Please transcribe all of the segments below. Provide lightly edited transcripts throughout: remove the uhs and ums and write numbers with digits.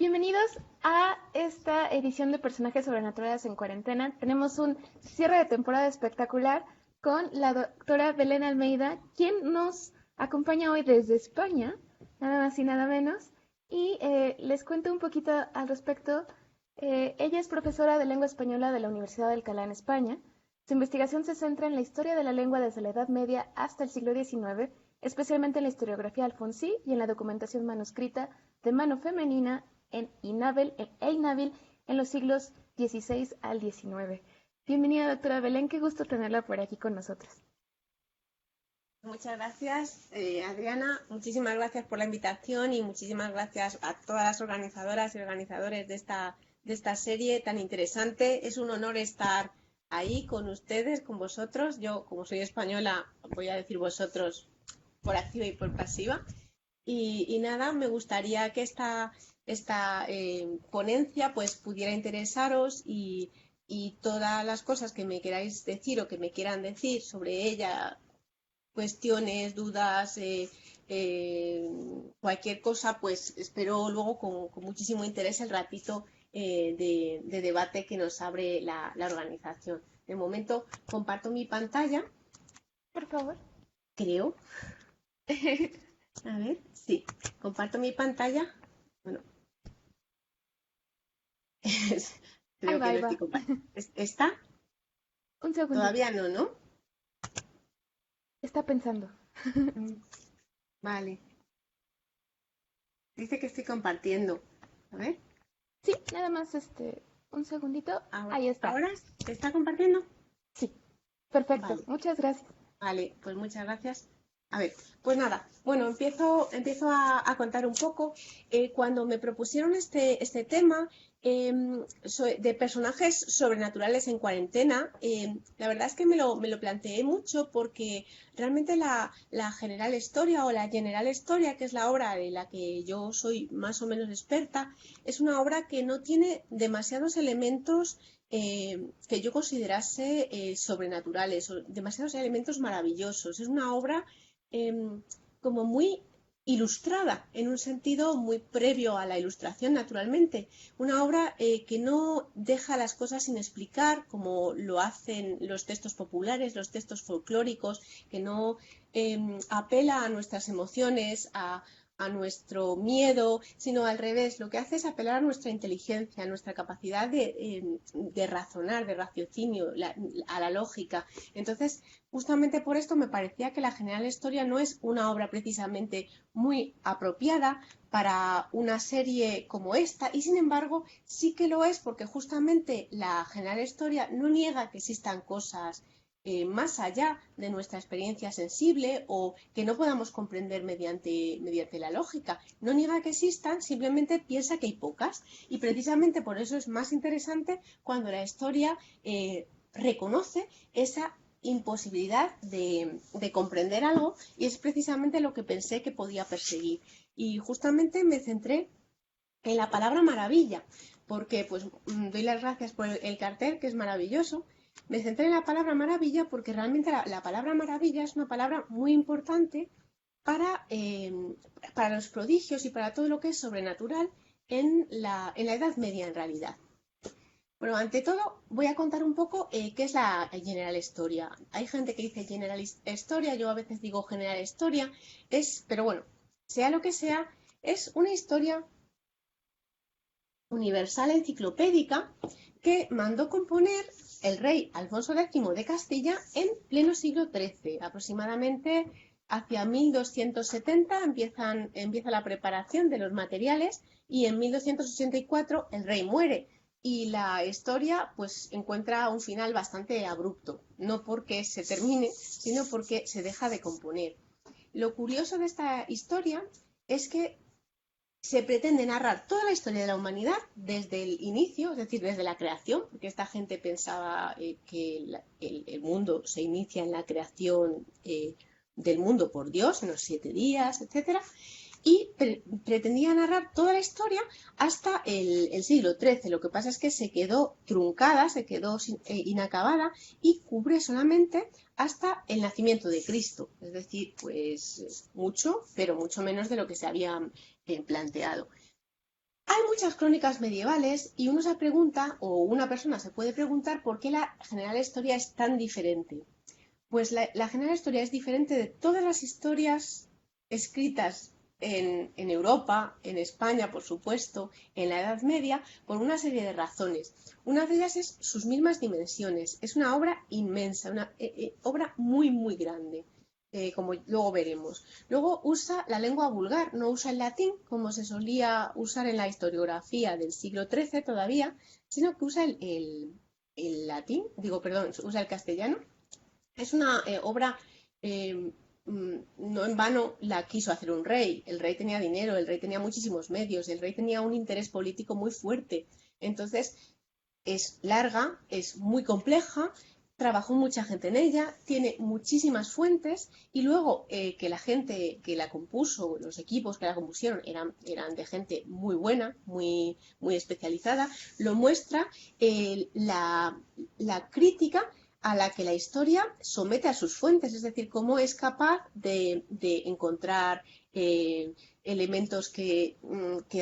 Bienvenidos a esta edición de Personajes Sobrenaturales en Cuarentena. Tenemos un cierre de temporada espectacular con la doctora Belén Almeida, quien nos acompaña hoy desde España, nada más y nada menos. Y les cuento un poquito al respecto. Ella es profesora de lengua española de la Universidad de Alcalá en España. Su investigación se centra en la historia de la lengua desde la Edad Media hasta el siglo XIX, especialmente en la historiografía alfonsí y en la documentación manuscrita de mano femenina en Inhábil en los siglos XVI al XIX. Bienvenida, doctora Belén, qué gusto tenerla por aquí con nosotros. Muchas gracias, Adriana. Muchísimas gracias por la invitación y muchísimas gracias a todas las organizadoras y organizadores de esta serie tan interesante. Es un honor estar ahí con ustedes, con vosotros. Yo, como soy española, voy a decir vosotros por activa y por pasiva. Y nada, me gustaría que esta ponencia pues pudiera interesaros y todas las cosas que me queráis decir o que me quieran decir sobre ella, cuestiones, dudas, cualquier cosa, pues espero luego con muchísimo interés el ratito de debate que nos abre la organización. De momento comparto mi pantalla, Por favor. creo. A ver, sí, comparto mi pantalla. Bueno, Ahí creo va, que ahí no estoy va. compartiendo. ¿Está? Un segundito. Todavía no, ¿no? Está pensando. Mm, Vale. Dice que estoy compartiendo. A ver, Sí, nada más un segundito. Ahí está. ¿ahora se está compartiendo? Sí, perfecto. Vale. Muchas gracias. Vale, pues muchas gracias. A ver, pues nada, bueno, empiezo a contar un poco. Cuando me propusieron este tema de personajes sobrenaturales en cuarentena, la verdad es que me lo planteé mucho porque realmente la General Historia o la General Historia, que es la obra de la que yo soy más o menos experta, es una obra que no tiene demasiados elementos que yo considerase sobrenaturales, o demasiados elementos maravillosos. Es una obra como muy ilustrada, en un sentido muy previo a la ilustración, naturalmente. Una obra que no deja las cosas sin explicar, como lo hacen los textos populares, los textos folclóricos, que no apela a nuestras emociones, a nuestro miedo, sino al revés, lo que hace es apelar a nuestra inteligencia, a nuestra capacidad de razonar, de raciocinio, a la lógica. Entonces, justamente por esto me parecía que la General Historia no es una obra precisamente muy apropiada para una serie como esta, y sin embargo sí que lo es porque justamente la General Historia no niega que existan cosas más allá de nuestra experiencia sensible o que no podamos comprender mediante la lógica. No niega que existan, simplemente piensa que hay pocas. Y precisamente por eso es más interesante cuando la historia reconoce esa imposibilidad de comprender algo, y es precisamente lo que pensé que podía perseguir. Y justamente me centré en la palabra maravilla, porque pues doy las gracias por el cartel, que es maravilloso. Me centré en la palabra maravilla porque realmente la palabra maravilla es una palabra muy importante para los prodigios y para todo lo que es sobrenatural en la Edad Media en realidad. Bueno, ante todo voy a contar un poco qué es la General Historia. Hay gente que dice General Historia, yo a veces digo General Historia, pero bueno, sea lo que sea, es una historia universal enciclopédica que mandó componer el rey Alfonso X de Castilla en pleno siglo XIII. Aproximadamente hacia 1270 empieza la preparación de los materiales y en 1284 el rey muere. Y la historia pues encuentra un final bastante abrupto, no porque se termine, sino porque se deja de componer. Lo curioso de esta historia es que se pretende narrar toda la historia de la humanidad desde el inicio, es decir, desde la creación, porque esta gente pensaba que el mundo se inicia en la creación del mundo por Dios, en los 7 días, etcétera, y pretendía narrar toda la historia hasta el siglo XIII. Lo que pasa es que se quedó truncada, se quedó inacabada y cubre solamente hasta el nacimiento de Cristo. Es decir, pues mucho, pero mucho menos de lo que se había planteado. Hay muchas crónicas medievales y uno se pregunta, o una persona se puede preguntar, por qué la General Historia es tan diferente. Pues la General Historia es diferente de todas las historias escritas en Europa, en España, por supuesto, en la Edad Media, por una serie de razones. Una de ellas es sus mismas dimensiones. Es una obra inmensa, una obra muy, muy grande, como luego veremos. Luego usa la lengua vulgar, no usa el latín, como se solía usar en la historiografía del siglo XIII todavía, sino que usa el latín, digo, perdón, usa el castellano. Es una obra, eh, no en vano la quiso hacer un rey. El rey tenía dinero, el rey tenía muchísimos medios, el rey tenía un interés político muy fuerte. Entonces, es larga, es muy compleja, trabajó mucha gente en ella, tiene muchísimas fuentes y luego que la gente que la compuso, los equipos que la compusieron eran de gente muy buena, muy, muy especializada, lo muestra la crítica a la que la historia somete a sus fuentes, es decir, cómo es capaz de encontrar elementos que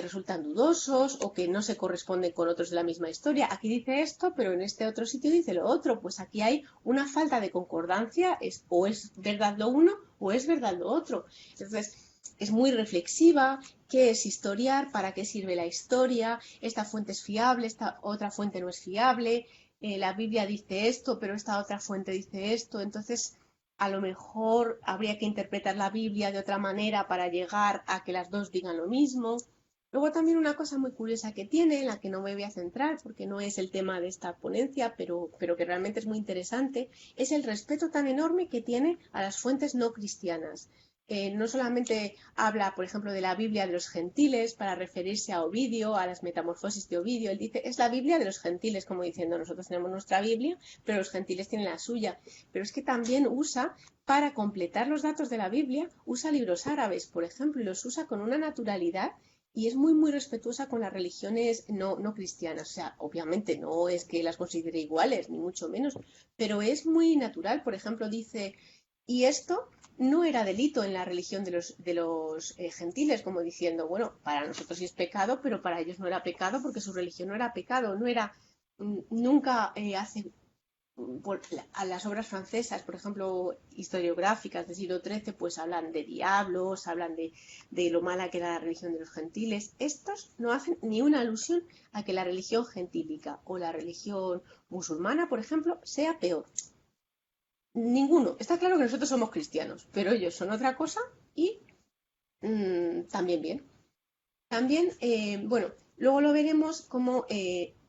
resultan dudosos o que no se corresponden con otros de la misma historia. Aquí dice esto, pero en este otro sitio dice lo otro. Pues aquí hay una falta de concordancia, o es verdad lo uno o es verdad lo otro. Entonces, es muy reflexiva. ¿Qué es historiar? ¿Para qué sirve la historia? ¿Esta fuente es fiable? ¿Esta otra fuente no es fiable? La Biblia dice esto, pero esta otra fuente dice esto. Entonces, a lo mejor habría que interpretar la Biblia de otra manera para llegar a que las dos digan lo mismo. Luego también una cosa muy curiosa que tiene, en la que no me voy a centrar porque no es el tema de esta ponencia, pero que realmente es muy interesante, es el respeto tan enorme que tiene a las fuentes no cristianas. No solamente habla, por ejemplo, de la Biblia de los gentiles para referirse a Ovidio, a las metamorfosis de Ovidio. Él dice, es la Biblia de los gentiles, como diciendo, nosotros tenemos nuestra Biblia, pero los gentiles tienen la suya. Pero es que también usa, para completar los datos de la Biblia, usa libros árabes, por ejemplo, y los usa con una naturalidad y es muy, muy respetuosa con las religiones no cristianas. O sea, obviamente no es que las considere iguales, ni mucho menos, pero es muy natural. Por ejemplo, dice, y esto no era delito en la religión de los gentiles, como diciendo, bueno, para nosotros sí es pecado, pero para ellos no era pecado porque su religión no era pecado, no era, nunca hace a las obras francesas, por ejemplo, historiográficas del siglo XIII, pues hablan de diablos, hablan de lo mala que era la religión de los gentiles. Estos no hacen ni una alusión a que la religión gentílica o la religión musulmana, por ejemplo, sea peor. Ninguno. Está claro que nosotros somos cristianos, pero ellos son otra cosa y también bien. También, bueno, luego lo veremos cómo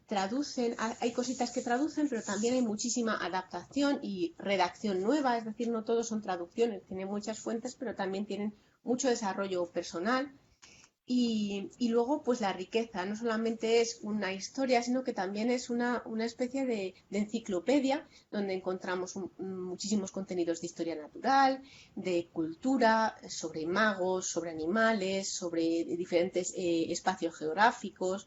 traducen, hay cositas que traducen, pero también hay muchísima adaptación y redacción nueva, es decir, no todos son traducciones, tienen muchas fuentes, pero también tienen mucho desarrollo personal. Y luego, pues la riqueza, no solamente es una historia, sino que también es una especie de enciclopedia donde encontramos muchísimos contenidos de historia natural, de cultura, sobre magos, sobre animales, sobre diferentes espacios geográficos.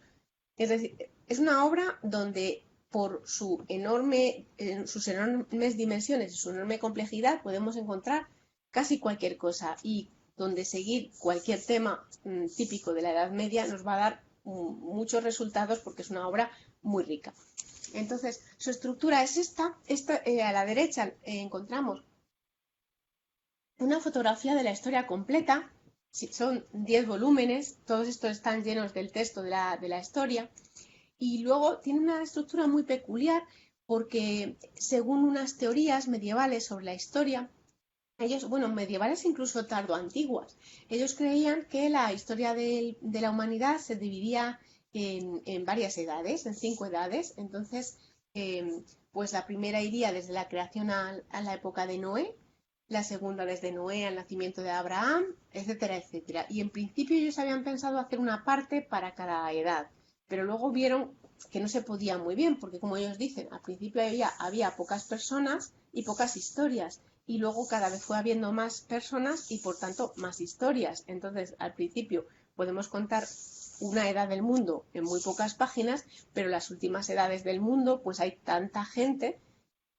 Es decir, es una obra donde por sus enormes dimensiones y su enorme complejidad podemos encontrar casi cualquier cosa y donde seguir cualquier tema típico de la Edad Media nos va a dar muchos resultados porque es una obra muy rica. Entonces, su estructura es esta a la derecha encontramos una fotografía de la historia completa, son 10 volúmenes, todos estos están llenos del texto de la historia, y luego tiene una estructura muy peculiar porque según unas teorías medievales sobre la historia, ellos, bueno, medievales incluso tardoantiguas, ellos creían que la historia de la humanidad se dividía en varias edades, en 5 edades. Entonces, pues la primera iría desde la creación a la época de Noé, la segunda desde Noé al nacimiento de Abraham, etcétera, etcétera. Y en principio ellos habían pensado hacer una parte para cada edad, pero luego vieron que no se podía muy bien, porque como ellos dicen, al principio había pocas personas y pocas historias, y luego cada vez fue habiendo más personas y por tanto más historias. Entonces, al principio podemos contar una edad del mundo en muy pocas páginas, pero las últimas edades del mundo, pues hay tanta gente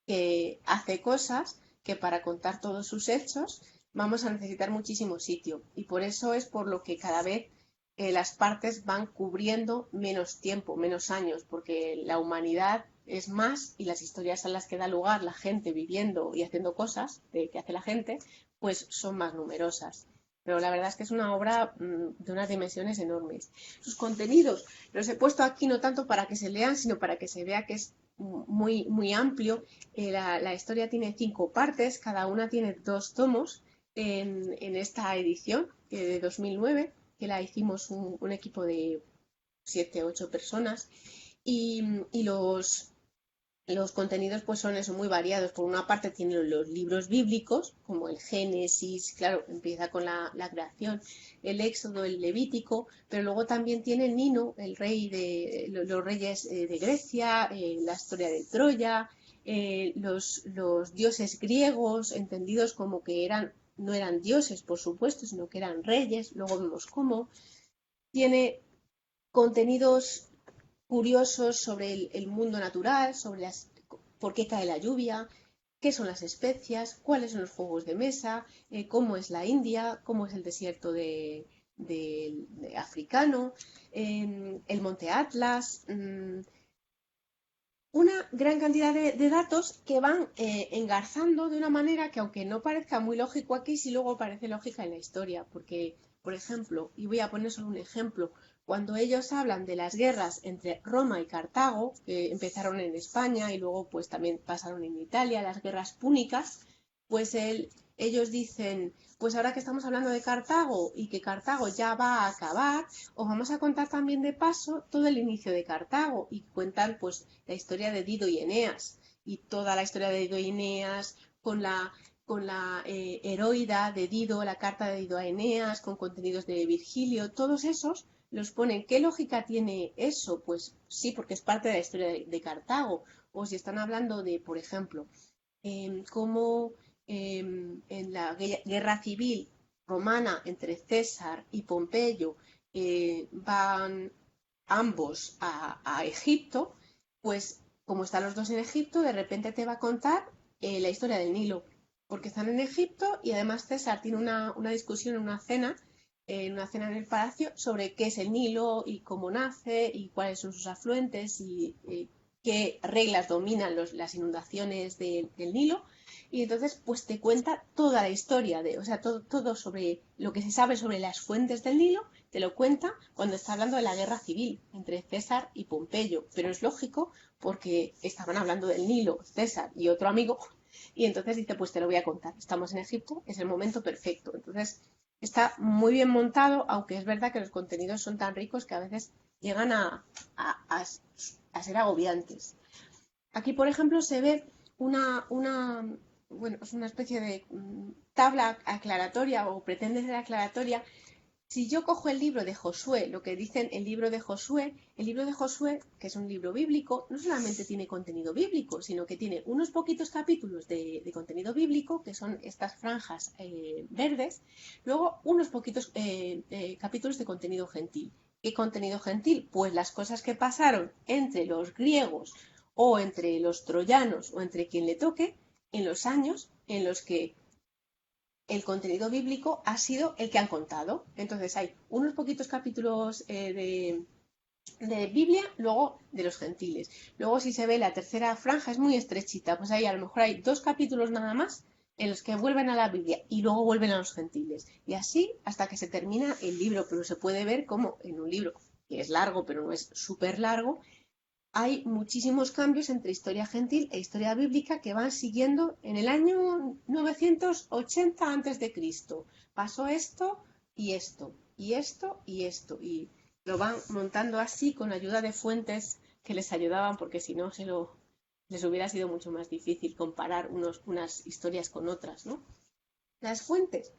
que hace cosas que para contar todos sus hechos vamos a necesitar muchísimo sitio. Y por eso es por lo que cada vez las partes van cubriendo menos tiempo, menos años, porque la humanidad es más y las historias a las que da lugar la gente viviendo y haciendo cosas que hace la gente, pues son más numerosas. Pero la verdad es que es una obra de unas dimensiones enormes. Sus contenidos los he puesto aquí no tanto para que se lean, sino para que se vea que es muy, muy amplio. La historia tiene 5 partes, cada una tiene 2 tomos en esta edición de 2009, que la hicimos un equipo de 7, 8 personas. Y los contenidos pues son eso, muy variados. Por una parte tienen los libros bíblicos, como el Génesis, claro, empieza con la creación, el Éxodo, el Levítico, pero luego también tiene Nino, el rey de los reyes de Grecia, la historia de Troya, los dioses griegos, entendidos como que no eran dioses, por supuesto, sino que eran reyes. Luego vemos cómo tiene contenidos curiosos sobre el mundo natural, sobre por qué cae la lluvia, qué son las especias, cuáles son los juegos de mesa, cómo es la India, cómo es el desierto de africano, el monte Atlas, una gran cantidad de datos que van engarzando de una manera que, aunque no parezca muy lógico aquí, sí luego parece lógica en la historia, porque, por ejemplo, y voy a poner solo un ejemplo, cuando ellos hablan de las guerras entre Roma y Cartago, que empezaron en España y luego pues también pasaron en Italia, las guerras púnicas, pues ellos dicen, pues ahora que estamos hablando de Cartago y que Cartago ya va a acabar, os vamos a contar también de paso todo el inicio de Cartago, y cuentan pues la historia de Dido y Eneas y toda la historia de Dido y Eneas con la heroída de Dido, la carta de Dido a Eneas, con contenidos de Virgilio, todos esos los ponen. ¿Qué lógica tiene eso? Pues sí, porque es parte de la historia de Cartago. O si están hablando de, por ejemplo, cómo en la guerra civil romana entre César y Pompeyo van ambos a Egipto, pues como están los dos en Egipto, de repente te va a contar la historia del Nilo, porque están en Egipto y además César tiene una discusión en una cena en el palacio sobre qué es el Nilo y cómo nace y cuáles son sus afluentes y qué reglas dominan las inundaciones del Nilo. Y entonces pues te cuenta toda la historia, o sea, todo sobre lo que se sabe sobre las fuentes del Nilo, te lo cuenta cuando está hablando de la guerra civil entre César y Pompeyo. Pero es lógico porque estaban hablando del Nilo, César y otro amigo, y entonces dice, pues te lo voy a contar. Estamos en Egipto, es el momento perfecto. Entonces está muy bien montado, aunque es verdad que los contenidos son tan ricos que a veces llegan a ser agobiantes. Aquí, por ejemplo, se ve bueno, es una especie de tabla aclaratoria o pretende ser aclaratoria. Si yo cojo el libro de Josué, lo que dicen el libro de Josué, que es un libro bíblico, no solamente tiene contenido bíblico, sino que tiene unos poquitos capítulos de contenido bíblico, que son estas franjas verdes, luego unos poquitos capítulos de contenido gentil. ¿Qué contenido gentil? Pues las cosas que pasaron entre los griegos o entre los troyanos o entre quien le toque en los años en los que el contenido bíblico ha sido el que han contado. Entonces hay unos poquitos capítulos de Biblia, luego de los gentiles. Luego si se ve la tercera franja es muy estrechita, pues ahí a lo mejor hay 2 capítulos nada más en los que vuelven a la Biblia y luego vuelven a los gentiles. Y así hasta que se termina el libro, pero se puede ver como en un libro que es largo, pero no es súper largo, hay muchísimos cambios entre historia gentil e historia bíblica que van siguiendo. En el año 980 a.C. pasó esto y esto, y esto y esto, y lo van montando así con ayuda de fuentes que les ayudaban, porque si no les hubiera sido mucho más difícil comparar unas historias con otras, ¿no? Las fuentes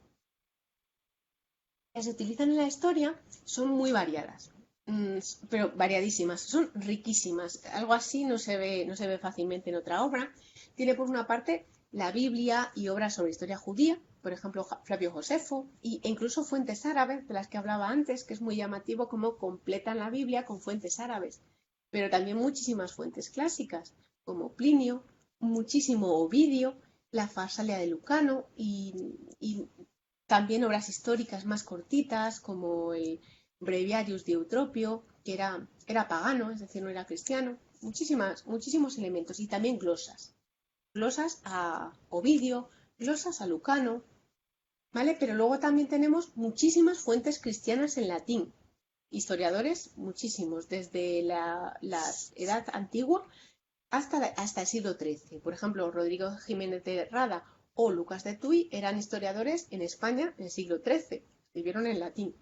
que se utilizan en la historia son muy variadas, pero variadísimas, son riquísimas. Algo así no se ve fácilmente en otra obra. Tiene por una parte la Biblia y obras sobre historia judía, por ejemplo Flavio Josefo, e incluso fuentes árabes, de las que hablaba antes, que es muy llamativo cómo completan la Biblia con fuentes árabes, pero también muchísimas fuentes clásicas, como Plinio, muchísimo Ovidio, la Farsalia de Lucano y también obras históricas más cortitas, como Breviarius de Eutropio, que era pagano, es decir, no era cristiano, muchísimos elementos, y también glosas a Ovidio, glosas a Lucano, ¿vale? Pero luego también tenemos muchísimas fuentes cristianas en latín, historiadores muchísimos, desde la Edad Antigua hasta el siglo XIII. Por ejemplo, Rodrigo Jiménez de Rada o Lucas de Tuy eran historiadores en España en el siglo XIII, escribieron en latín.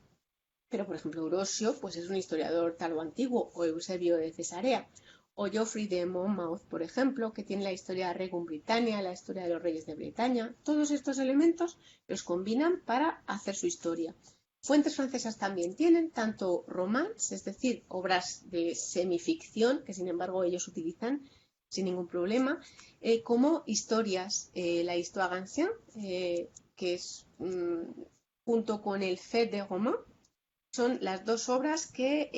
Pero, por ejemplo, Eurosio pues es un historiador talo-antiguo, o Eusebio de Cesarea, o Geoffrey de Monmouth, por ejemplo, que tiene la historia de Regum Britannia, la historia de los reyes de Bretaña. Todos estos elementos los combinan para hacer su historia. Fuentes francesas también tienen tanto romans, es decir, obras de semificción, que sin embargo ellos utilizan sin ningún problema, como historias. La Histoire ancienne, que es junto con el Fait des Romans, son las dos obras que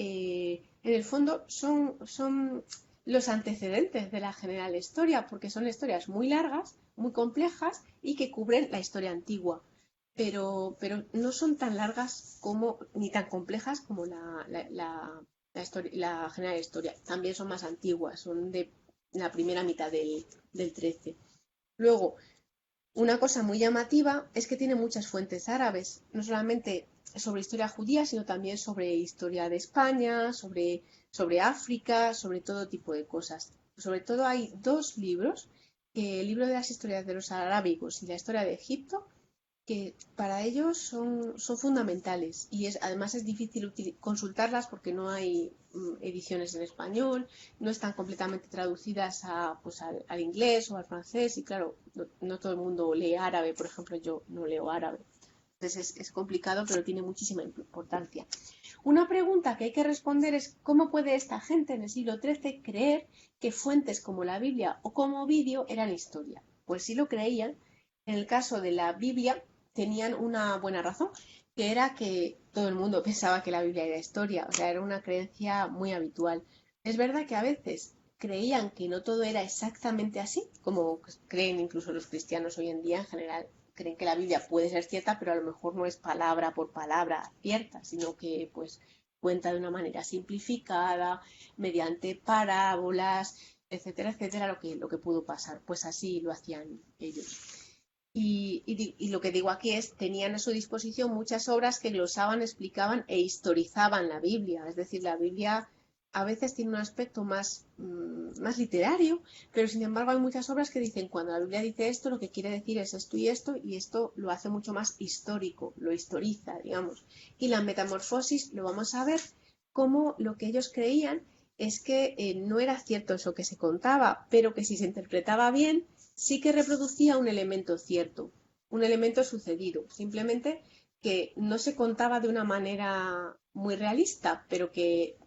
en el fondo son los antecedentes de la general historia, porque son historias muy largas, muy complejas y que cubren la historia antigua, pero no son tan largas como ni tan complejas como la general historia. También son más antiguas, son de la primera mitad del 13. Luego, una cosa muy llamativa es que tiene muchas fuentes árabes, no solamente sobre historia judía, sino también sobre historia de España, sobre África, sobre todo tipo de cosas. Sobre todo hay dos libros, el libro de las historias de los arábigos y la historia de Egipto, que para ellos son fundamentales y además es difícil consultarlas porque no hay ediciones en español, no están completamente traducidas pues al inglés o al francés y claro, no todo el mundo lee árabe, por ejemplo, yo no leo árabe. Entonces es complicado, pero tiene muchísima importancia. Una pregunta que hay que responder es ¿cómo puede esta gente en el siglo XIII creer que fuentes como la Biblia o como Ovidio eran historia? Pues sí lo creían. En el caso de la Biblia tenían una buena razón, que era que todo el mundo pensaba que la Biblia era historia, o sea, era una creencia muy habitual. Es verdad que a veces creían que no todo era exactamente así, como creen incluso los cristianos hoy en día en general. Creen que la Biblia puede ser cierta, pero a lo mejor no es palabra por palabra cierta, sino que pues cuenta de una manera simplificada, mediante parábolas, etcétera, etcétera, lo que pudo pasar. Pues así lo hacían ellos. Y lo que digo aquí es, tenían a su disposición muchas obras que glosaban, explicaban e historizaban la Biblia. Es decir, la Biblia a veces tiene un aspecto más literario, pero sin embargo hay muchas obras que dicen, cuando la Biblia dice esto, lo que quiere decir es esto, y esto lo hace mucho más histórico, lo historiza, digamos. Y la metamorfosis lo vamos a ver como lo que ellos creían es que no era cierto eso que se contaba, pero que si se interpretaba bien, sí que reproducía un elemento cierto, un elemento sucedido, simplemente que no se contaba de una manera muy realista, pero que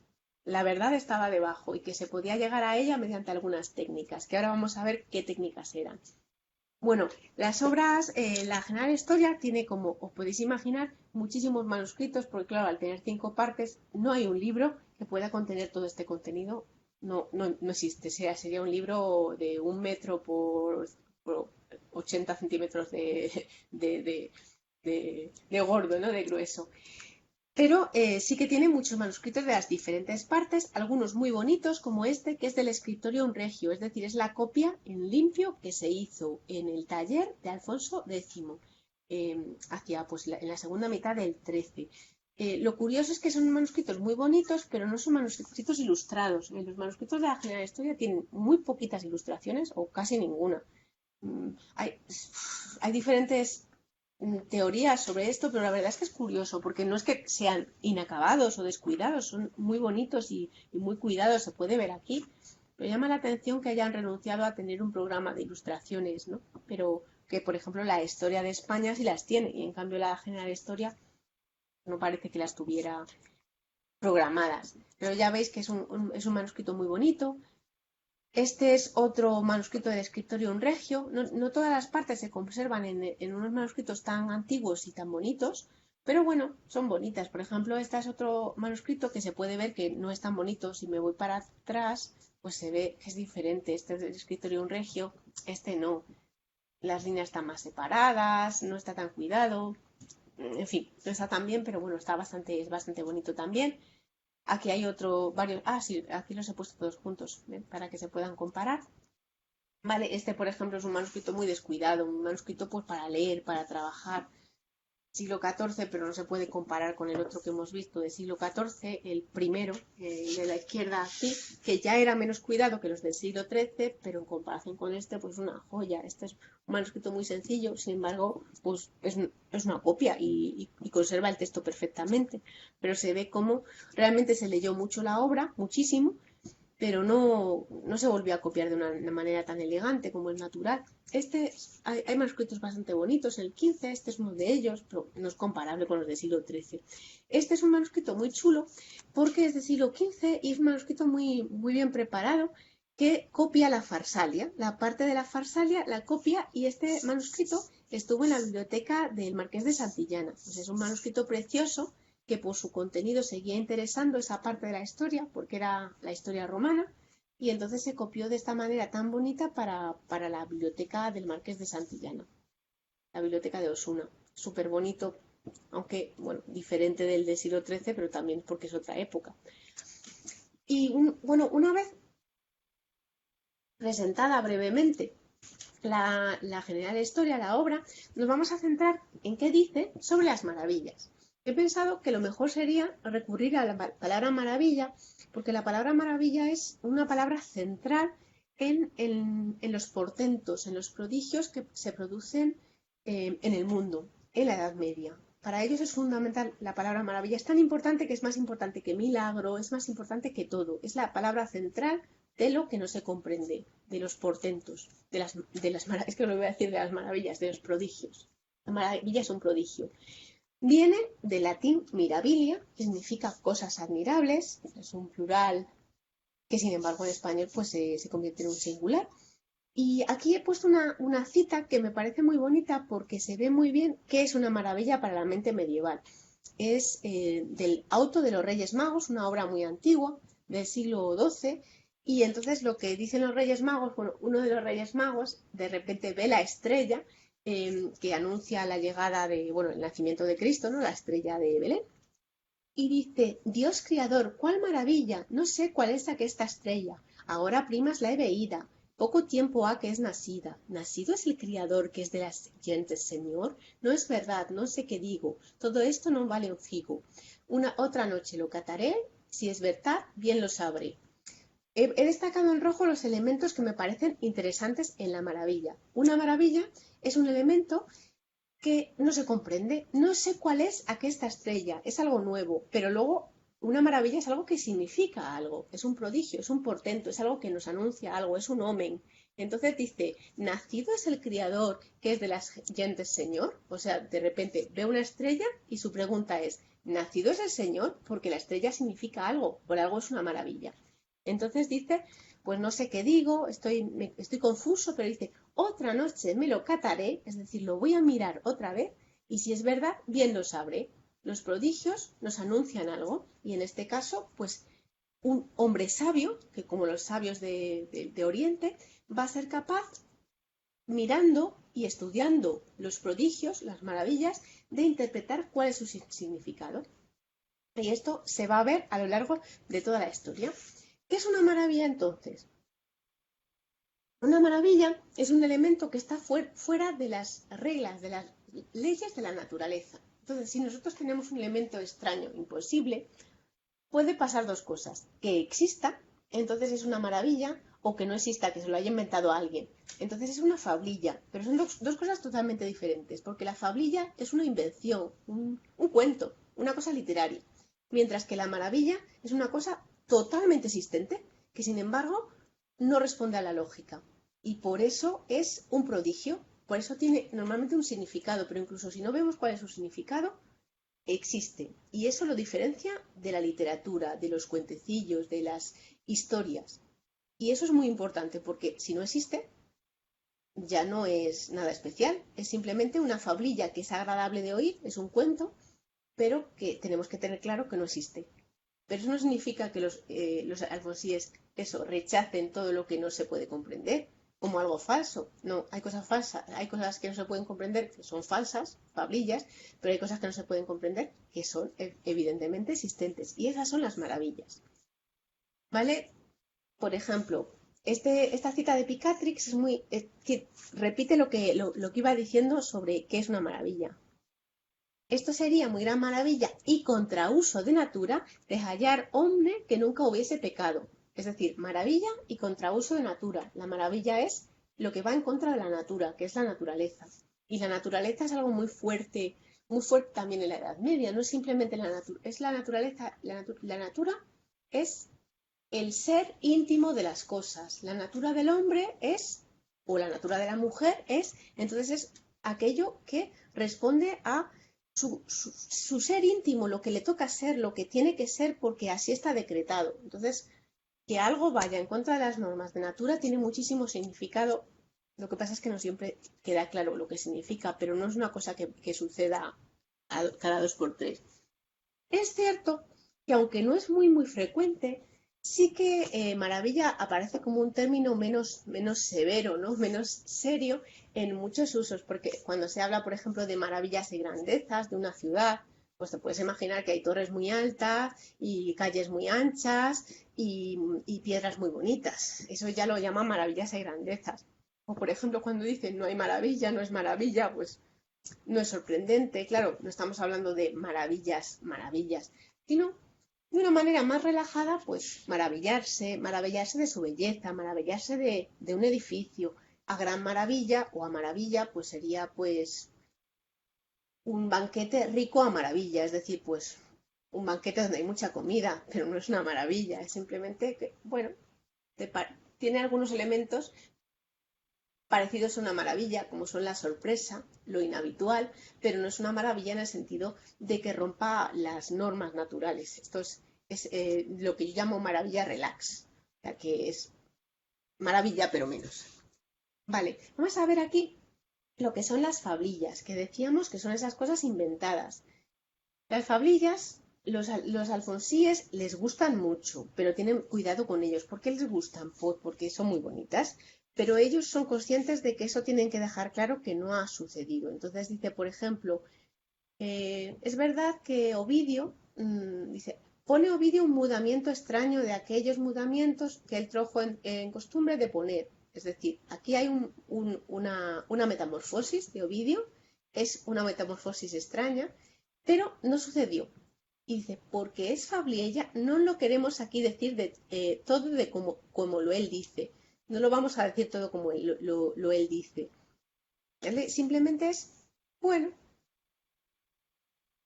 la verdad estaba debajo y que se podía llegar a ella mediante algunas técnicas, que ahora vamos a ver qué técnicas eran. Bueno, las obras, la general historia tiene, como os podéis imaginar, muchísimos manuscritos, porque claro, al tener 5 partes, no hay un libro que pueda contener todo este contenido. No existe, sería un libro de 1 metro por 80 centímetros de gordo, ¿no? De grueso. Pero sí que tiene muchos manuscritos de las diferentes partes, algunos muy bonitos, como este, que es del Scriptorium Regio, es decir, es la copia en limpio que se hizo en el taller de Alfonso X, hacia pues, en la segunda mitad del XIII. Lo curioso es que son manuscritos muy bonitos, pero no son manuscritos ilustrados. Los manuscritos de la General Historia tienen muy poquitas ilustraciones o casi ninguna. Hay diferentes teorías sobre esto, pero la verdad es que es curioso, porque no es que sean inacabados o descuidados, son muy bonitos y muy cuidados, se puede ver aquí, pero llama la atención que hayan renunciado a tener un programa de ilustraciones, ¿no? Pero que, por ejemplo, la historia de España sí las tiene, y en cambio la General Historia no parece que las tuviera programadas. Pero ya veis que es un manuscrito muy bonito. Este es otro manuscrito del Scriptorium Regio. No todas las partes se conservan en unos manuscritos tan antiguos y tan bonitos, pero bueno, son bonitas. Por ejemplo, este es otro manuscrito que se puede ver que no es tan bonito. Si me voy para atrás, pues se ve que es diferente. Este es del Scriptorium Regio, este no. Las líneas están más separadas, no está tan cuidado. en fin, no está tan bien, pero bueno, es bastante bonito también. Aquí hay varios, sí, aquí los he puesto todos juntos, ¿ven? Para que se puedan comparar. Vale, este por ejemplo es un manuscrito muy descuidado, un manuscrito pues para leer, para trabajar, siglo XIV, pero no se puede comparar con el otro que hemos visto del siglo XIV, el primero, de la izquierda aquí, que ya era menos cuidado que los del siglo XIII, pero en comparación con este, pues una joya. Este es un manuscrito muy sencillo, sin embargo, pues es una copia y conserva el texto perfectamente, pero se ve cómo realmente se leyó mucho la obra, muchísimo, pero no se volvió a copiar de una manera tan elegante como es natural. Hay manuscritos bastante bonitos, el 15, este es uno de ellos, pero no es comparable con los del siglo XIII. Este es un manuscrito muy chulo porque es del siglo XV y es un manuscrito muy, muy bien preparado que copia la Farsalia. La parte de la Farsalia la copia y este manuscrito estuvo en la biblioteca del Marqués de Santillana. Pues es un manuscrito precioso que por su contenido seguía interesando esa parte de la historia, porque era la historia romana, y entonces se copió de esta manera tan bonita para la biblioteca del Marqués de Santillana, la biblioteca de Osuna. Súper bonito, aunque, bueno, diferente del siglo XIII, pero también porque es otra época. Y, bueno, una vez presentada brevemente la general historia, la obra, nos vamos a centrar en qué dice sobre las maravillas. He pensado que lo mejor sería recurrir a la palabra maravilla, porque la palabra maravilla es una palabra central en los portentos, en los prodigios que se producen en el mundo, en la Edad Media. Para ellos es fundamental la palabra maravilla. Es tan importante que es más importante que milagro, es más importante que todo. Es la palabra central de lo que no se comprende, de los portentos, es que no lo voy a decir de las maravillas, de los prodigios. La maravilla es un prodigio. Viene del latín mirabilia, que significa cosas admirables, es un plural que sin embargo en español pues se convierte en un singular. Y aquí he puesto una cita que me parece muy bonita porque se ve muy bien qué es una maravilla para la mente medieval. Es del Auto de los Reyes Magos, una obra muy antigua, del siglo XII, y entonces lo que dicen los Reyes Magos, bueno, uno de los Reyes Magos de repente ve la estrella que anuncia la llegada el nacimiento de Cristo, ¿no? La estrella de Belén. Y dice, Dios criador, cuál maravilla, no sé cuál es aquesta estrella, ahora primas la he veída, poco tiempo ha que es nacida, nacido es el criador que es de las gentes, Señor, no es verdad, no sé qué digo, todo esto no vale un figo, otra noche lo cataré, si es verdad, bien lo sabré. He destacado en rojo los elementos que me parecen interesantes en la maravilla. Una maravilla es un elemento que no se comprende. No sé cuál es aquesta estrella, es algo nuevo, pero luego una maravilla es algo que significa algo, es un prodigio, es un portento, es algo que nos anuncia algo, es un omen. Entonces dice, nacido es el criador que es de las gentes Señor. O sea, de repente ve una estrella y su pregunta es, ¿nacido es el Señor? Porque la estrella significa algo, por algo es una maravilla. Entonces dice, pues no sé qué digo, estoy confuso, pero dice, otra noche me lo cataré, es decir, lo voy a mirar otra vez, y si es verdad, bien lo sabré. Los prodigios nos anuncian algo, y en este caso, pues un hombre sabio, que como los sabios de Oriente, va a ser capaz, mirando y estudiando los prodigios, las maravillas, de interpretar cuál es su significado. Y esto se va a ver a lo largo de toda la historia. ¿Qué es una maravilla entonces? Una maravilla es un elemento que está fuera de las reglas, de las leyes de la naturaleza. Entonces, si nosotros tenemos un elemento extraño, imposible, puede pasar dos cosas. Que exista, entonces es una maravilla, o que no exista, que se lo haya inventado alguien. Entonces es una fablilla, pero son dos cosas totalmente diferentes, porque la fablilla es una invención, un cuento, una cosa literaria, mientras que la maravilla es una cosa totalmente existente, que sin embargo no responde a la lógica. Y por eso es un prodigio, por eso tiene normalmente un significado, pero incluso si no vemos cuál es su significado, existe. Y eso lo diferencia de la literatura, de los cuentecillos, de las historias. Y eso es muy importante porque si no existe, ya no es nada especial. Es simplemente una fablilla que es agradable de oír, es un cuento, pero que tenemos que tener claro que no existe. Pero eso no significa que los alfonsíes rechacen todo lo que no se puede comprender. como algo falso. No, hay cosas falsas, hay cosas que no se pueden comprender que son falsas, fablillas, pero hay cosas que no se pueden comprender que son evidentemente existentes. Y esas son las maravillas. ¿Vale? Por ejemplo, esta cita de Picatrix es que repite lo que iba diciendo sobre qué es una maravilla. Esto sería muy gran maravilla y contrauso de natura de hallar hombre que nunca hubiese pecado. Es decir, maravilla y contrauso de natura. La maravilla es lo que va en contra de la natura, que es la naturaleza. Y la naturaleza es algo muy fuerte también en la Edad Media. No es simplemente la natura, es la naturaleza. La natura es el ser íntimo de las cosas. La natura del hombre es, o la natura de la mujer es, entonces es aquello que responde a su ser íntimo, lo que le toca ser, lo que tiene que ser porque así está decretado. Entonces, que algo vaya en contra de las normas de natura tiene muchísimo significado. Lo que pasa es que no siempre queda claro lo que significa, pero no es una cosa que suceda cada 2 por 3. Es cierto que aunque no es muy frecuente, sí que maravilla aparece como un término menos severo, ¿no? Menos serio en muchos usos, porque cuando se habla, por ejemplo, de maravillas y grandezas de una ciudad, pues te puedes imaginar que hay torres muy altas y calles muy anchas y piedras muy bonitas. Eso ya lo llaman maravillas y grandezas. O, por ejemplo, cuando dicen no hay maravilla, no es maravilla, pues no es sorprendente. Claro, no estamos hablando de maravillas, sino de una manera más relajada, pues maravillarse de su belleza, maravillarse de un edificio. A gran maravilla o a maravilla, pues sería pues un banquete rico a maravilla, es decir, pues un banquete donde hay mucha comida, pero no es una maravilla, es simplemente que, bueno, tiene algunos elementos parecidos a una maravilla, como son la sorpresa, lo inhabitual, pero no es una maravilla en el sentido de que rompa las normas naturales. Esto es lo que yo llamo maravilla relax, o sea que es maravilla pero menos. Vale, vamos a ver aquí lo que son las fablillas, que decíamos que son esas cosas inventadas. Las fablillas, los alfonsíes les gustan mucho, pero tienen cuidado con ellos. ¿Por qué les gustan? Porque son muy bonitas, pero ellos son conscientes de que eso tienen que dejar claro que no ha sucedido. Entonces dice, por ejemplo, es verdad que Ovidio, dice, pone Ovidio un mudamiento extraño de aquellos mudamientos que él trajo en costumbre de poner. Es decir, aquí hay una metamorfosis de Ovidio, es una metamorfosis extraña, pero no sucedió. Y dice, porque es fabliella, no lo queremos aquí decir todo de como lo él dice. No lo vamos a decir todo como él dice. ¿Vale? Simplemente es, bueno,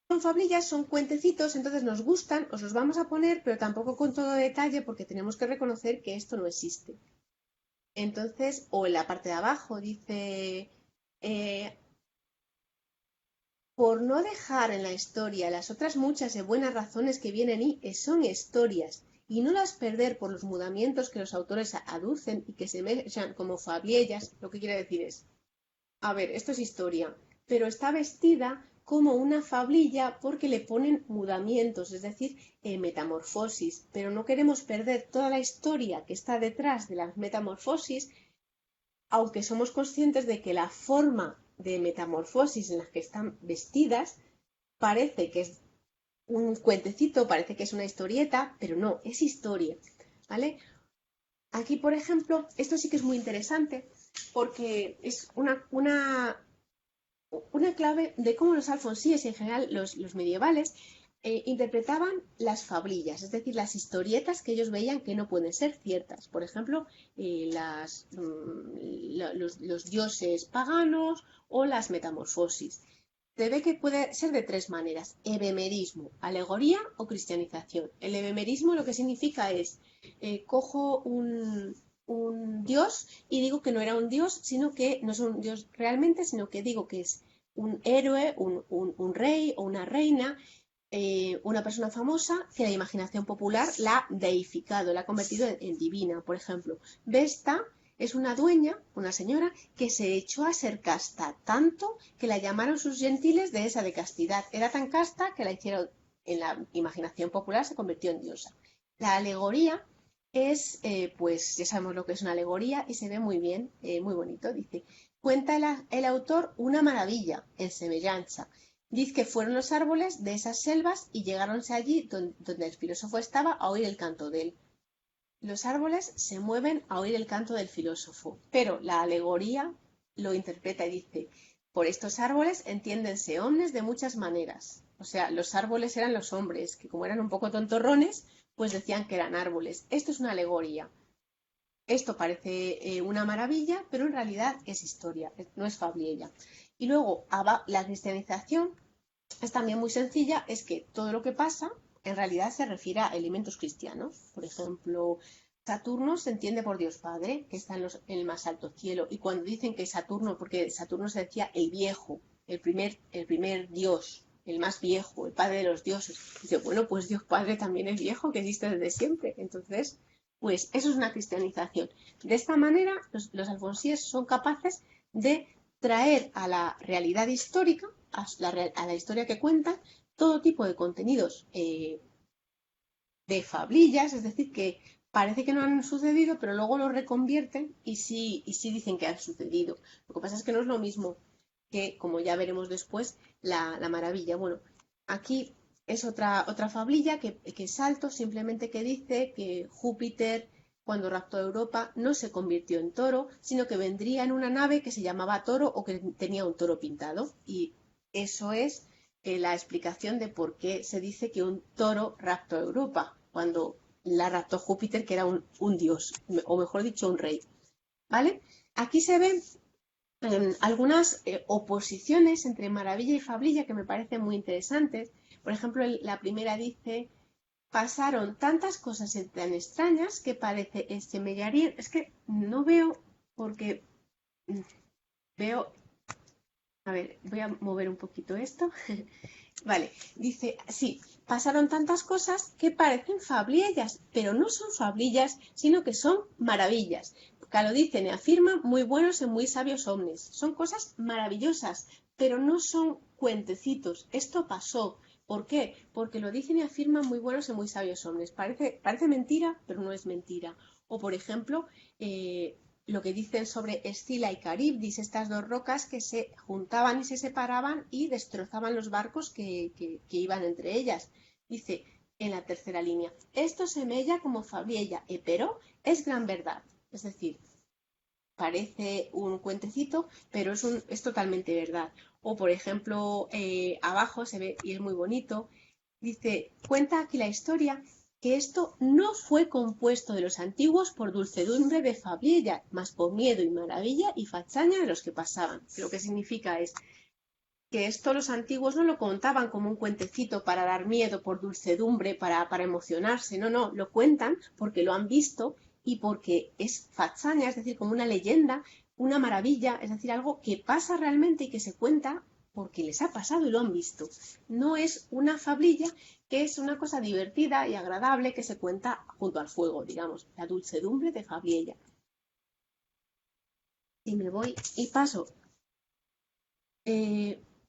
son fablillas, son cuentecitos, entonces nos gustan, os los vamos a poner, pero tampoco con todo detalle porque tenemos que reconocer que esto no existe. Entonces, o en la parte de abajo dice, por no dejar en la historia las otras muchas y buenas razones que vienen y son historias, y no las perder por los mudamientos que los autores aducen y que se mechan como fabliellas, lo que quiere decir es, a ver, esto es historia, pero está vestida como una fablilla porque le ponen mudamientos, es decir, metamorfosis, pero no queremos perder toda la historia que está detrás de las metamorfosis, aunque somos conscientes de que la forma de metamorfosis en la que están vestidas parece que es un cuentecito, parece que es una historieta, pero no, es historia, ¿vale? Aquí, por ejemplo, esto sí que es muy interesante porque es una clave de cómo los alfonsíes y en general los medievales interpretaban las fablillas, es decir, las historietas que ellos veían que no pueden ser ciertas. Por ejemplo, los dioses paganos o las metamorfosis. Se ve que puede ser de 3 maneras: ebemerismo, alegoría o cristianización. El ebemerismo lo que significa es, cojo un dios y digo que no era un dios, sino que no es un dios realmente, sino que digo que es un héroe, un rey o una reina, una persona famosa que la imaginación popular la ha deificado, la ha convertido en divina. Por ejemplo, Vesta es una dueña, una señora, que se echó a ser casta tanto que la llamaron sus gentiles dehesa de castidad. Era tan casta que la hicieron, en la imaginación popular se convirtió en diosa. La alegoría pues ya sabemos lo que es una alegoría y se ve muy bien, muy bonito. Dice, cuenta el autor una maravilla en semejanza. Dice que fueron los árboles de esas selvas y llegáronse allí donde el filósofo estaba a oír el canto de él. Los árboles se mueven a oír el canto del filósofo, pero la alegoría lo interpreta y dice, por estos árboles entiéndense hombres de muchas maneras. O sea, los árboles eran los hombres, que como eran un poco tontorrones, pues decían que eran árboles. Esto es una alegoría. Esto parece una maravilla, pero en realidad es historia, no es fabliella. Y luego, la cristianización es también muy sencilla, es que todo lo que pasa en realidad se refiere a elementos cristianos. Por ejemplo, Saturno se entiende por Dios Padre, que está en el más alto cielo. Y cuando dicen que Saturno, porque Saturno se decía el viejo, el primer dios, el más viejo, el padre de los dioses. Dice, bueno, pues Dios Padre también es viejo, que existe desde siempre. Entonces, pues eso es una cristianización. De esta manera, los alfonsíes son capaces de traer a la realidad histórica, a la historia que cuentan, todo tipo de contenidos de fablillas, es decir, que parece que no han sucedido, pero luego lo reconvierten y sí dicen que han sucedido. Lo que pasa es que no es lo mismo que, como ya veremos después, la maravilla. Bueno, aquí es otra fablilla que salto, simplemente que dice que Júpiter, cuando raptó a Europa, no se convirtió en toro, sino que vendría en una nave que se llamaba Toro o que tenía un toro pintado. Y eso es la explicación de por qué se dice que un toro raptó a Europa, cuando la raptó Júpiter, que era un dios, o mejor dicho, un rey. ¿Vale? Aquí se ven algunas oposiciones entre maravilla y fablilla que me parecen muy interesantes. Por ejemplo, la primera dice, pasaron tantas cosas tan extrañas que parece semellarir. Es que no veo, porque veo, a ver, voy a mover un poquito esto. Vale, dice, sí, pasaron tantas cosas que parecen fablillas, pero no son fablillas, sino que son maravillas. Que lo dicen y afirman muy buenos y muy sabios hombres. Son cosas maravillosas, pero no son cuentecitos. Esto pasó. ¿Por qué? Porque lo dicen y afirman muy buenos y muy sabios hombres. Parece mentira, pero no es mentira. O, por ejemplo, lo que dicen sobre Escila y Caribdis, estas dos rocas que se juntaban y se separaban y destrozaban los barcos que iban entre ellas. Dice en la tercera línea, esto semella como fabliella, pero es gran verdad. Es decir, parece un cuentecito, pero es totalmente verdad. O, por ejemplo, abajo se ve, y es muy bonito, dice, cuenta aquí la historia que esto no fue compuesto de los antiguos por dulcedumbre de fabliella, mas por miedo y maravilla y fachaña de los que pasaban. Lo que significa es que esto los antiguos no lo contaban como un cuentecito para dar miedo, por dulcedumbre, para emocionarse, no, lo cuentan porque lo han visto y porque es fachaña, es decir, como una leyenda, una maravilla, es decir, algo que pasa realmente y que se cuenta porque les ha pasado y lo han visto. No es una fablilla, que es una cosa divertida y agradable que se cuenta junto al fuego, digamos, la dulcedumbre de fabliella. Y me voy y paso.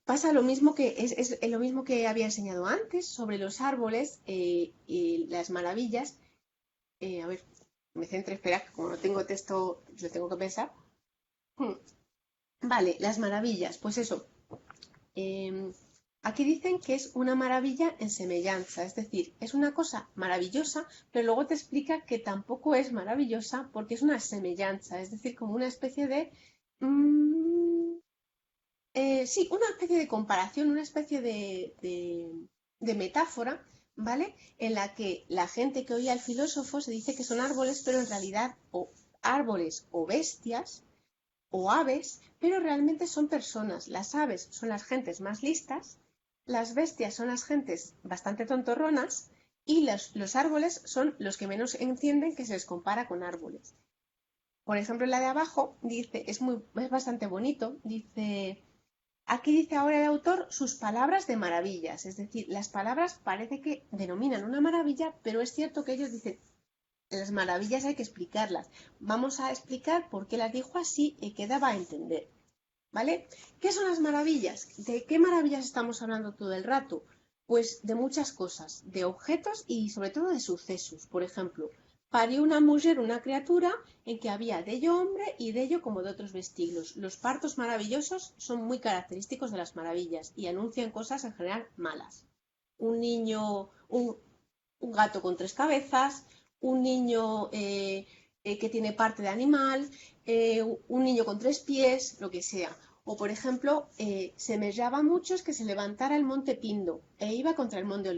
Pasa lo mismo que es lo mismo que había enseñado antes sobre los árboles y las maravillas. A ver, me centro, espera, que como no tengo texto, lo tengo que pensar. Vale, las maravillas, pues eso. Aquí dicen que es una maravilla en semejanza, es decir, es una cosa maravillosa, pero luego te explica que tampoco es maravillosa porque es una semejanza, es decir, como una especie de... sí, una especie de comparación, una especie de metáfora, ¿vale? En la que la gente que oía al filósofo se dice que son árboles, pero en realidad o árboles o bestias o aves, pero realmente son personas. Las aves son las gentes más listas, las bestias son las gentes bastante tontorronas y los árboles son los que menos entienden que se les compara con árboles. Por ejemplo, la de abajo dice, es bastante bonito, dice... Aquí dice ahora el autor sus palabras de maravillas, es decir, las palabras parece que denominan una maravilla, pero es cierto que ellos dicen, las maravillas hay que explicarlas. Vamos a explicar por qué las dijo así y qué daba a entender. ¿Vale? ¿Qué son las maravillas? ¿De qué maravillas estamos hablando todo el rato? Pues de muchas cosas, de objetos y sobre todo de sucesos. Por ejemplo, parió una mujer, una criatura, en que había de ello hombre y de ello como de otros vestiglos. Los partos maravillosos son muy característicos de las maravillas y anuncian cosas en general malas. Un niño, un gato con 3 cabezas, un niño que tiene parte de animal, un niño con 3 pies, lo que sea. O, por ejemplo, se mellaba mucho que se levantara el monte Pindo e iba contra el monte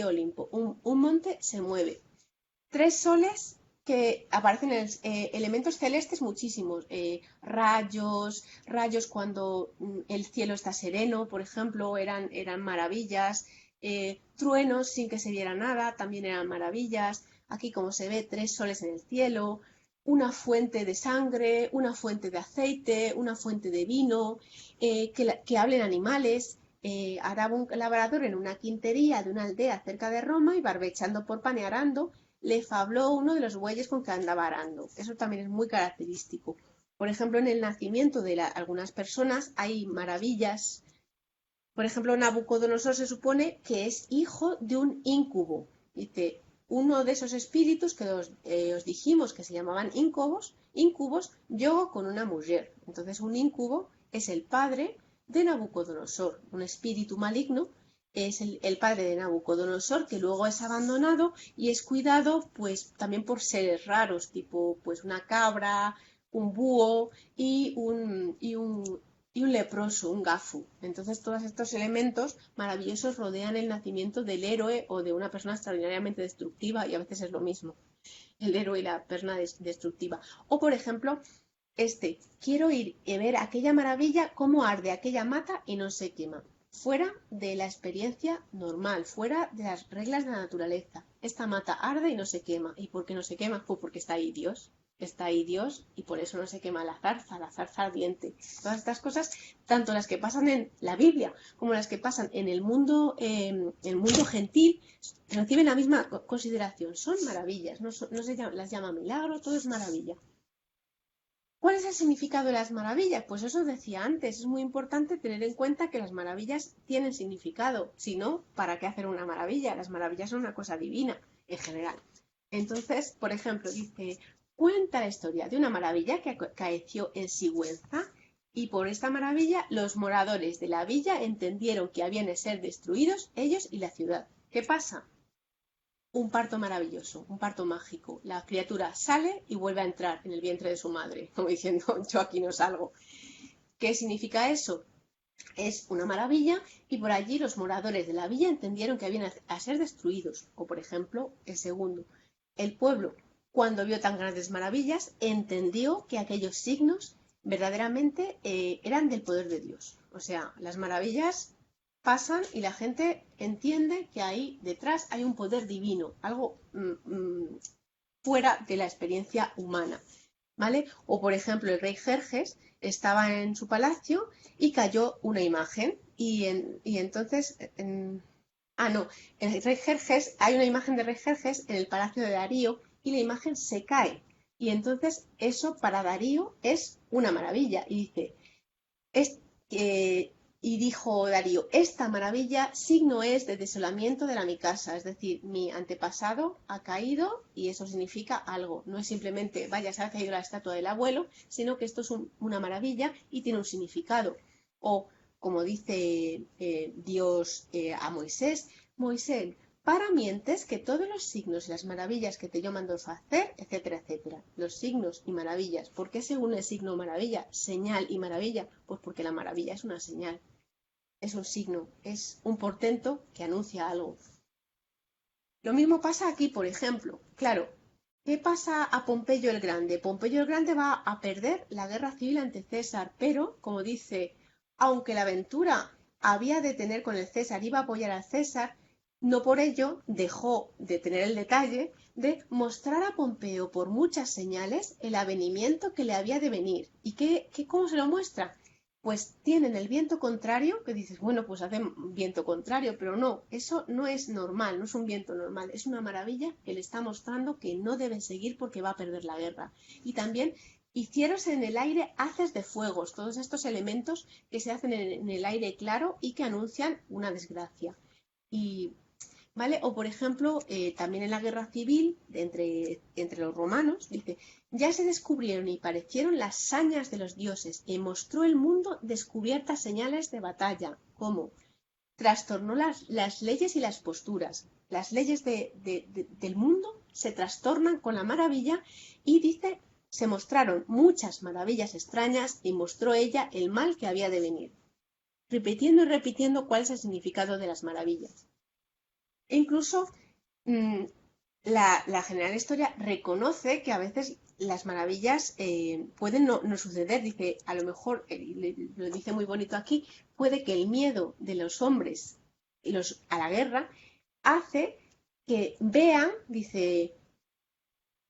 Olimpo. Un monte se mueve. 3 soles que aparecen en elementos celestes muchísimos. Rayos cuando el cielo está sereno, por ejemplo, eran maravillas. Truenos sin que se viera nada, también eran maravillas. Aquí, como se ve, 3 soles en el cielo, una fuente de sangre, una fuente de aceite, una fuente de vino, que hablen animales. Araba un labrador en una quintería de una aldea cerca de Roma y barbechando por pane arando, le fabló uno de los bueyes con que andaba arando. Eso también es muy característico. Por ejemplo, en el nacimiento de algunas personas hay maravillas. Por ejemplo, Nabucodonosor se supone que es hijo de un íncubo. Dice, uno de esos espíritus que os dijimos que se llamaban íncubos, llegó con una mujer. Entonces, un íncubo es el padre de Nabucodonosor, un espíritu maligno. Es el padre de Nabucodonosor, que luego es abandonado y es cuidado pues también por seres raros, tipo pues una cabra, un búho y un leproso, un gafu. Entonces todos estos elementos maravillosos rodean el nacimiento del héroe o de una persona extraordinariamente destructiva, y a veces es lo mismo, el héroe y la persona destructiva. O por ejemplo, quiero ir y ver aquella maravilla, cómo arde aquella mata y no se quema. Fuera de la experiencia normal, fuera de las reglas de la naturaleza. Esta mata arde y no se quema. ¿Y por qué no se quema? Pues porque está ahí Dios. Está ahí Dios y por eso no se quema la zarza ardiente. Todas estas cosas, tanto las que pasan en la Biblia como las que pasan en el mundo gentil, reciben la misma consideración. Son maravillas, no se las llama milagro, todo es maravilla. ¿Cuál es el significado de las maravillas? Pues eso os decía antes, es muy importante tener en cuenta que las maravillas tienen significado. Si no, ¿para qué hacer una maravilla? Las maravillas son una cosa divina, en general. Entonces, por ejemplo, dice, cuenta la historia de una maravilla que acaeció en Sigüenza, y por esta maravilla los moradores de la villa entendieron que habían de ser destruidos ellos y la ciudad. ¿Qué pasa? Un parto maravilloso, un parto mágico. La criatura sale y vuelve a entrar en el vientre de su madre, como diciendo, yo aquí no salgo. ¿Qué significa eso? Es una maravilla y por allí los moradores de la villa entendieron que habían a ser destruidos. O por ejemplo, el segundo, el pueblo, cuando vio tan grandes maravillas, entendió que aquellos signos verdaderamente eran del poder de Dios. O sea, las maravillas pasan y la gente entiende que ahí detrás hay un poder divino, algo fuera de la experiencia humana, ¿vale? O por ejemplo, el rey Jerjes estaba en su palacio y cayó una imagen y entonces el rey Jerjes, hay una imagen de rey Jerjes en el palacio de Darío y la imagen se cae y entonces eso para Darío es una maravilla y dice, y dijo Darío, esta maravilla signo es de desolamiento de mi casa, es decir, mi antepasado ha caído y eso significa algo. No es simplemente, vaya, se ha caído la estatua del abuelo, sino que esto es una maravilla y tiene un significado. O, como dice Dios a Moisés, Moisés, para mientes que todos los signos y las maravillas que te yo mando a hacer, etcétera, etcétera. Los signos y maravillas. ¿Por qué según el signo maravilla, señal y maravilla? Pues porque la maravilla es una señal. Es un signo, es un portento que anuncia algo. Lo mismo pasa aquí, por ejemplo. Claro, ¿qué pasa a Pompeyo el Grande? Pompeyo el Grande va a perder la guerra civil ante César, pero, como dice, aunque la aventura había de tener con el César, iba a apoyar al César, no por ello dejó de tener el detalle de mostrar a Pompeo por muchas señales el avenimiento que le había de venir. ¿Y cómo se lo muestra? Pues tienen el viento contrario, que dices, bueno, pues hacen viento contrario, pero no, eso no es normal, no es un viento normal, es una maravilla que le está mostrando que no deben seguir porque va a perder la guerra. Y también hicieronse en el aire haces de fuegos, todos estos elementos que se hacen en el aire claro y que anuncian una desgracia. Y ¿vale? O por ejemplo, también en la guerra civil entre los romanos, dice, ya se descubrieron y parecieron las sañas de los dioses, y mostró el mundo descubiertas señales de batalla, como trastornó las leyes y las posturas. Las leyes del mundo se trastornan con la maravilla y dice, se mostraron muchas maravillas extrañas y mostró ella el mal que había de venir, repitiendo y repitiendo cuál es el significado de las maravillas. E incluso mmm, la general historia reconoce que a veces las maravillas pueden no suceder. Dice, a lo mejor, lo dice muy bonito aquí, puede que el miedo de los hombres a la guerra hace que vean, dice,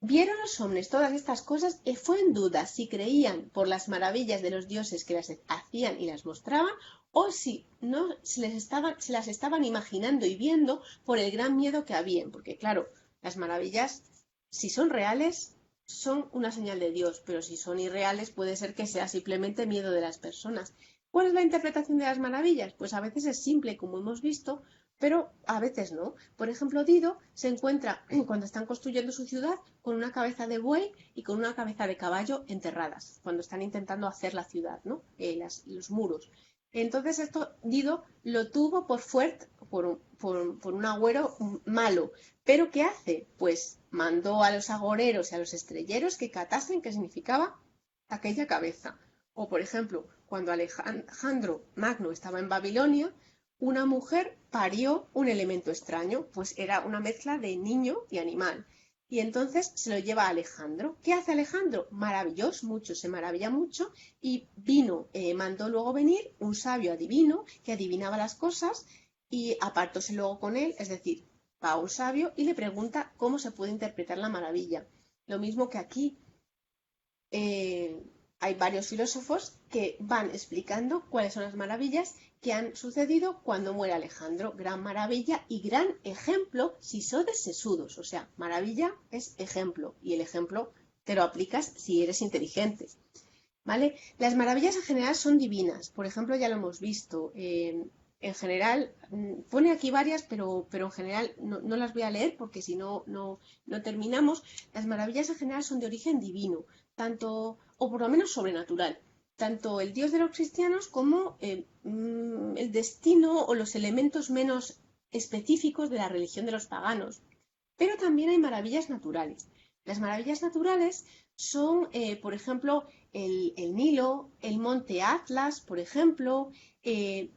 vieron los hombres todas estas cosas y fue en duda si creían por las maravillas de los dioses que las hacían y las mostraban o si no se las estaban imaginando y viendo por el gran miedo que habían. Porque claro, las maravillas, si son reales, son una señal de Dios, pero si son irreales puede ser que sea simplemente miedo de las personas. ¿Cuál es la interpretación de las maravillas? Pues a veces es simple, como hemos visto, pero a veces no. Por ejemplo, Dido se encuentra, cuando están construyendo su ciudad, con una cabeza de buey y con una cabeza de caballo enterradas, cuando están intentando hacer la ciudad, ¿no? Los muros. Entonces esto Dido lo tuvo por un agüero malo. ¿Pero qué hace? Pues mandó a los agoreros y a los estrelleros que catasen qué significaba aquella cabeza. O, por ejemplo, cuando Alejandro Magno estaba en Babilonia, una mujer parió un elemento extraño, pues era una mezcla de niño y animal. Y entonces se lo lleva a Alejandro. ¿Qué hace Alejandro? Maravilloso, mucho, se maravilla mucho y mandó luego venir un sabio adivino que adivinaba las cosas y apartóse luego con él, es decir, va a un sabio y le pregunta cómo se puede interpretar la maravilla. Lo mismo que aquí. Hay varios filósofos que van explicando cuáles son las maravillas que han sucedido cuando muere Alejandro. Gran maravilla y gran ejemplo si sodes sesudos. O sea, maravilla es ejemplo y el ejemplo te lo aplicas si eres inteligente. ¿Vale? Las maravillas en general son divinas. Por ejemplo, ya lo hemos visto. En general, pone aquí varias, pero en general no las voy a leer porque si no terminamos. Las maravillas en general son de origen divino, tanto, o por lo menos sobrenatural, tanto el Dios de los cristianos como el destino o los elementos menos específicos de la religión de los paganos. Pero también hay maravillas naturales. Las maravillas naturales son, por ejemplo, el Nilo, el monte Atlas, por ejemplo,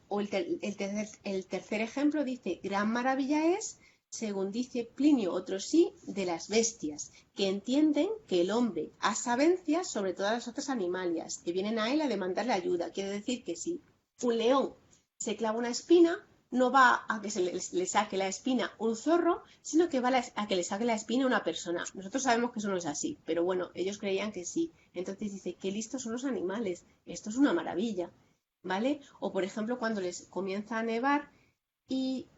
o el tercer ejemplo dice, gran maravilla es, según dice Plinio, otro sí, de las bestias, que entienden que el hombre asavencia sobre todas las otras animalias, que vienen a él a demandarle ayuda. Quiere decir que si un león se clava una espina, no va a que le saque la espina un zorro, sino que va a que le saque la espina una persona. Nosotros sabemos que eso no es así, pero bueno, ellos creían que sí. Entonces dice, qué listos son los animales, esto es una maravilla, ¿vale? O por ejemplo, cuando les comienza a nevar y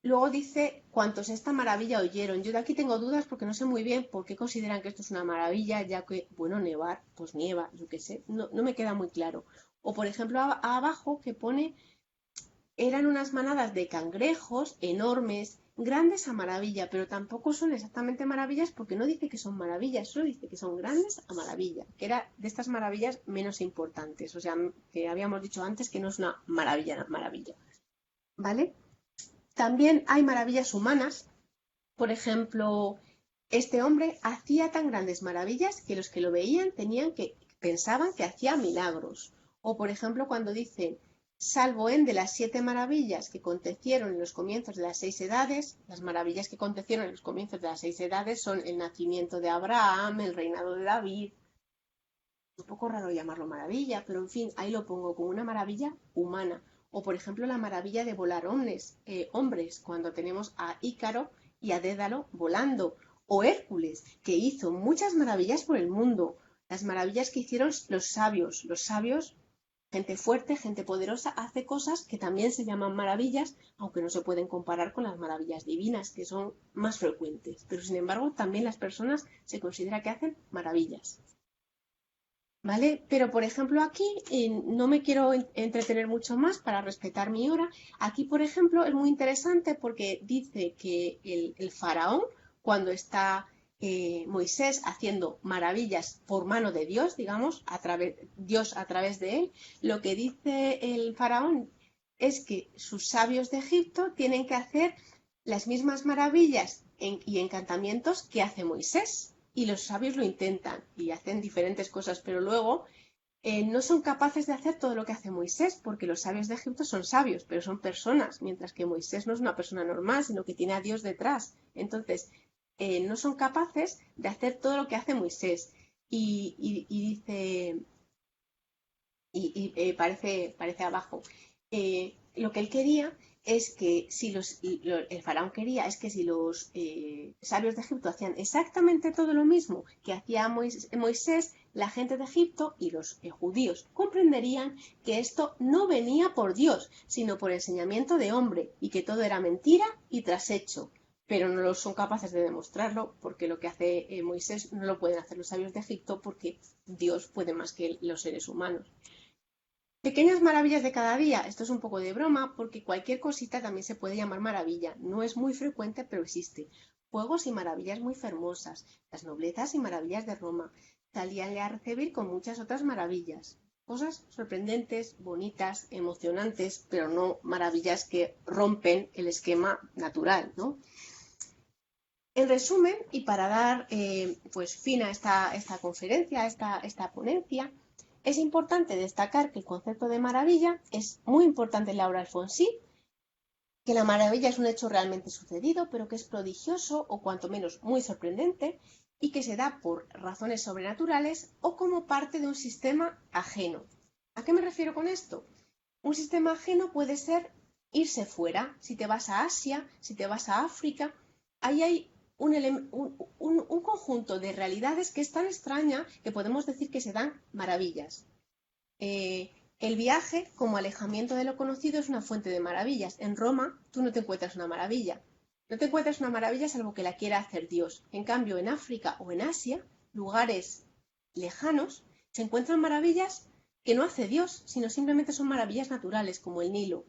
luego dice, cuantos esta maravilla oyeron. Yo de aquí tengo dudas porque no sé muy bien por qué consideran que esto es una maravilla, ya que, bueno, nevar, pues nieva, yo qué sé, no me queda muy claro. O por ejemplo, abajo que pone eran unas manadas de cangrejos enormes, grandes a maravilla, pero tampoco son exactamente maravillas porque no dice que son maravillas, solo dice que son grandes a maravilla, que era de estas maravillas menos importantes, o sea, que habíamos dicho antes que no es una maravilla, ¿vale? También hay maravillas humanas, por ejemplo, este hombre hacía tan grandes maravillas que los que lo veían pensaban que hacía milagros. O por ejemplo, cuando dice salvo en de las 7 maravillas que acontecieron en los comienzos de las 6 edades, las maravillas que acontecieron en los comienzos de las 6 edades son el nacimiento de Abraham, el reinado de David. Un poco raro llamarlo maravilla, pero en fin, ahí lo pongo como una maravilla humana. O por ejemplo la maravilla de volar hombres, cuando tenemos a Ícaro y a Dédalo volando. O Hércules, que hizo muchas maravillas por el mundo. Las maravillas que hicieron los sabios. Los sabios, gente fuerte, gente poderosa, hace cosas que también se llaman maravillas, aunque no se pueden comparar con las maravillas divinas, que son más frecuentes. Pero sin embargo, también las personas se considera que hacen maravillas. ¿vale? Pero, por ejemplo, aquí no me quiero entretener mucho más para respetar mi hora. Aquí, por ejemplo, es muy interesante porque dice que el faraón, cuando está Moisés haciendo maravillas por mano de Dios, digamos, Dios a través de él, lo que dice el faraón es que sus sabios de Egipto tienen que hacer las mismas maravillas y encantamientos que hace Moisés. Y los sabios lo intentan y hacen diferentes cosas, pero luego no son capaces de hacer todo lo que hace Moisés, porque los sabios de Egipto son sabios, pero son personas, mientras que Moisés no es una persona normal, sino que tiene a Dios detrás. Entonces, no son capaces de hacer todo lo que hace Moisés. Y dice, parece abajo, lo que él quería es que si el faraón quería es que si los sabios de Egipto hacían exactamente todo lo mismo que hacía Moisés, la gente de Egipto y los judíos comprenderían que esto no venía por Dios, sino por enseñamiento de hombre y que todo era mentira y trashecho. Pero no lo son capaces de demostrarlo porque lo que hace Moisés no lo pueden hacer los sabios de Egipto porque Dios puede más que los seres humanos. Pequeñas maravillas de cada día. Esto es un poco de broma porque cualquier cosita también se puede llamar maravilla. No es muy frecuente, pero existe. Juegos y maravillas muy hermosas. Las noblezas y maravillas de Roma. Salíanle a recibir con muchas otras maravillas. Cosas sorprendentes, bonitas, emocionantes, pero no maravillas que rompen el esquema natural, ¿no? En resumen, y para dar pues fin a esta conferencia, a esta ponencia, es importante destacar que el concepto de maravilla es muy importante en la obra Alfonsí, que la maravilla es un hecho realmente sucedido, pero que es prodigioso o cuanto menos muy sorprendente y que se da por razones sobrenaturales o como parte de un sistema ajeno. ¿A qué me refiero con esto? Un sistema ajeno puede ser irse fuera. Si te vas a Asia, si te vas a África, ahí hay un conjunto de realidades que es tan extraña que podemos decir que se dan maravillas. El viaje, como alejamiento de lo conocido, es una fuente de maravillas. En Roma, tú no te encuentras una maravilla. No te encuentras una maravilla salvo que la quiera hacer Dios. En cambio, en África o en Asia, lugares lejanos, se encuentran maravillas que no hace Dios, sino simplemente son maravillas naturales, como el Nilo.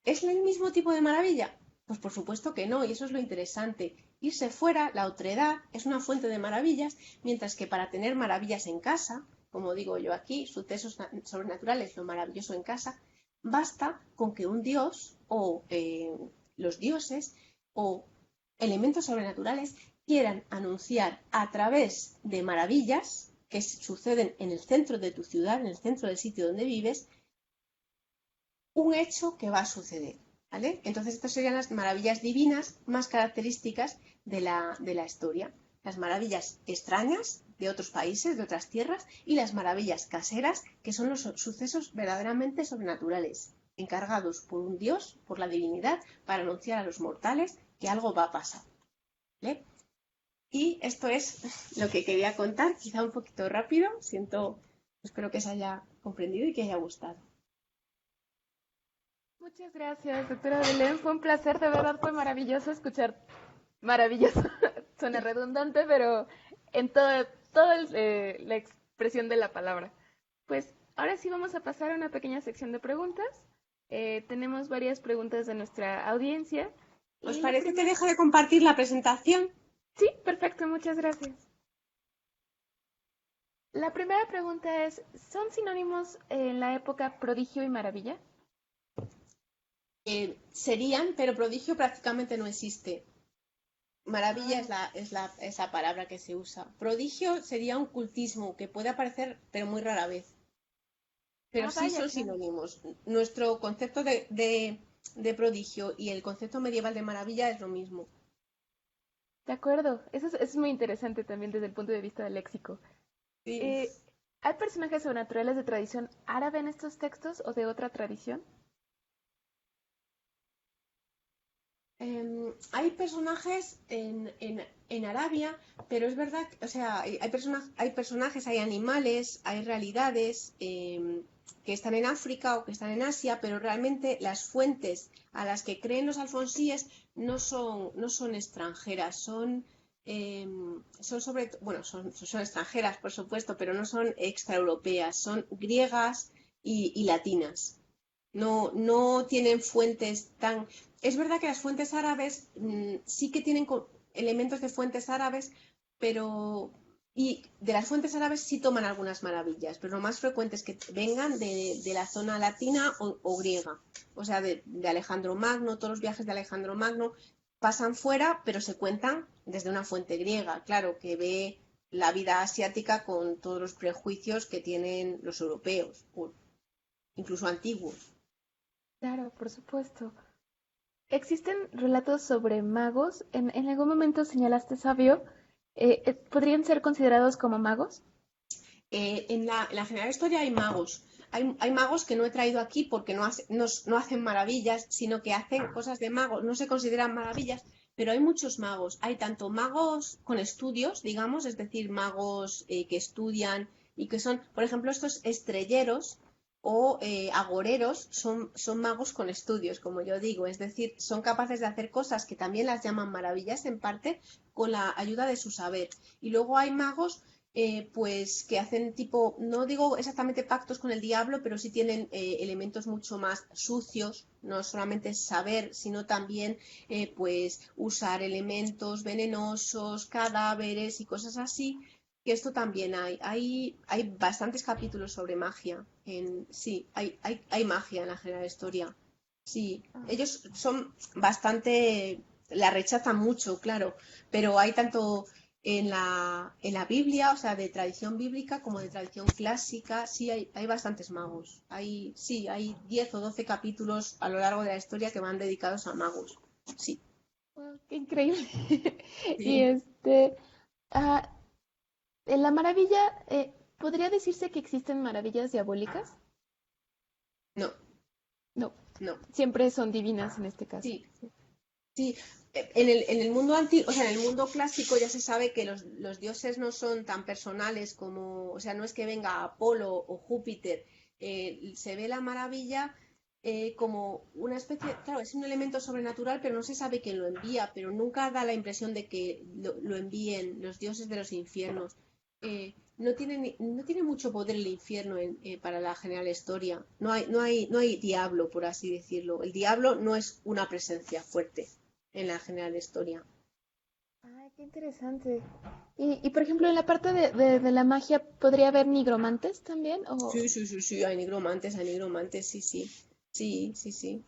¿Es el mismo tipo de maravilla? Pues por supuesto que no, y eso es lo interesante. Irse fuera, la otredad, es una fuente de maravillas, mientras que para tener maravillas en casa, como digo yo aquí, sucesos sobrenaturales, lo maravilloso en casa, basta con que un dios o los dioses o elementos sobrenaturales quieran anunciar a través de maravillas que suceden en el centro de tu ciudad, en el centro del sitio donde vives, un hecho que va a suceder, ¿vale? Entonces estas serían las maravillas divinas más características de la historia. Las maravillas extrañas de otros países, de otras tierras, y las maravillas caseras, que son los sucesos verdaderamente sobrenaturales, encargados por un dios, por la divinidad, para anunciar a los mortales que algo va a pasar, ¿vale? Y esto es lo que quería contar, quizá un poquito rápido, espero que se haya comprendido y que haya gustado. Muchas gracias, doctora Belén. Fue un placer, de verdad fue maravilloso escuchar. Maravilloso. Suena redundante, pero en toda la expresión de la palabra. Pues ahora sí vamos a pasar a una pequeña sección de preguntas. Tenemos varias preguntas de nuestra audiencia. ¿Os parece que dejo de compartir la presentación? Sí, perfecto, muchas gracias. La primera pregunta es, ¿son sinónimos en la época prodigio y maravilla? Serían, pero prodigio prácticamente no existe. Maravilla es la palabra que se usa. Prodigio sería un cultismo que puede aparecer, pero muy rara vez. Pero sí son sinónimos. Nuestro concepto de prodigio y el concepto medieval de maravilla es lo mismo. De acuerdo, eso es muy interesante también desde el punto de vista del léxico. Sí. ¿Hay personajes sobrenaturales de tradición árabe en estos textos o de otra tradición? Hay personajes en Arabia, pero es verdad, o sea, hay personajes, hay animales, hay realidades que están en África o que están en Asia, pero realmente las fuentes a las que creen los alfonsíes no son extranjeras, son bueno, son extranjeras, por supuesto, pero no son extraeuropeas, son griegas y latinas. No tienen fuentes tan... Es verdad que las fuentes árabes sí que tienen elementos de fuentes árabes, pero... Y de las fuentes árabes sí toman algunas maravillas, pero lo más frecuente es que vengan de la zona latina o griega. O sea, de Alejandro Magno, todos los viajes de Alejandro Magno pasan fuera, pero se cuentan desde una fuente griega, claro, que ve la vida asiática con todos los prejuicios que tienen los europeos, o incluso antiguos. Claro, por supuesto. ¿Existen relatos sobre magos? En algún momento señalaste, Sabio, ¿podrían ser considerados como magos? En la general historia hay magos. Hay magos que no he traído aquí porque no hacen maravillas, sino que hacen cosas de magos. No se consideran maravillas, pero hay muchos magos. Hay tanto magos con estudios, digamos, es decir, magos que estudian y que son, por ejemplo, estos estrelleros o agoreros son magos con estudios, como yo digo. Es decir, son capaces de hacer cosas que también las llaman maravillas en parte con la ayuda de su saber. Y luego hay magos pues que hacen tipo, no digo exactamente pactos con el diablo, pero sí tienen elementos mucho más sucios, no solamente saber, sino también pues usar elementos venenosos, cadáveres y cosas así, que esto también hay bastantes capítulos sobre magia, sí, hay magia en la general historia, sí, Ah, ellos son bastante, la rechazan mucho, claro, pero hay tanto en la Biblia, o sea, de tradición bíblica como de tradición clásica, sí hay bastantes magos. Sí, hay 10 o 12 capítulos a lo largo de la historia que van dedicados a magos. Sí, wow, qué increíble. Y sí. ah, en la maravilla, ¿podría decirse que existen maravillas diabólicas? No, No, no. siempre son divinas en este caso. Sí, sí. En el mundo antiguo, o sea, en el mundo clásico ya se sabe que los dioses no son tan personales como, o sea, no es que venga Apolo o Júpiter. Se ve la maravilla como una especie, claro, es un elemento sobrenatural, pero no se sabe quién lo envía, pero nunca da la impresión de que lo envíen los dioses de los infiernos. No tiene mucho poder el infierno para la general historia. No hay diablo, por así decirlo. El diablo no es una presencia fuerte en la general historia. Ay, qué interesante. Por ejemplo, en la parte de la magia, ¿podría haber nigromantes también? Sí, sí, sí, sí, hay nigromantes, sí, sí. Sí, sí, sí.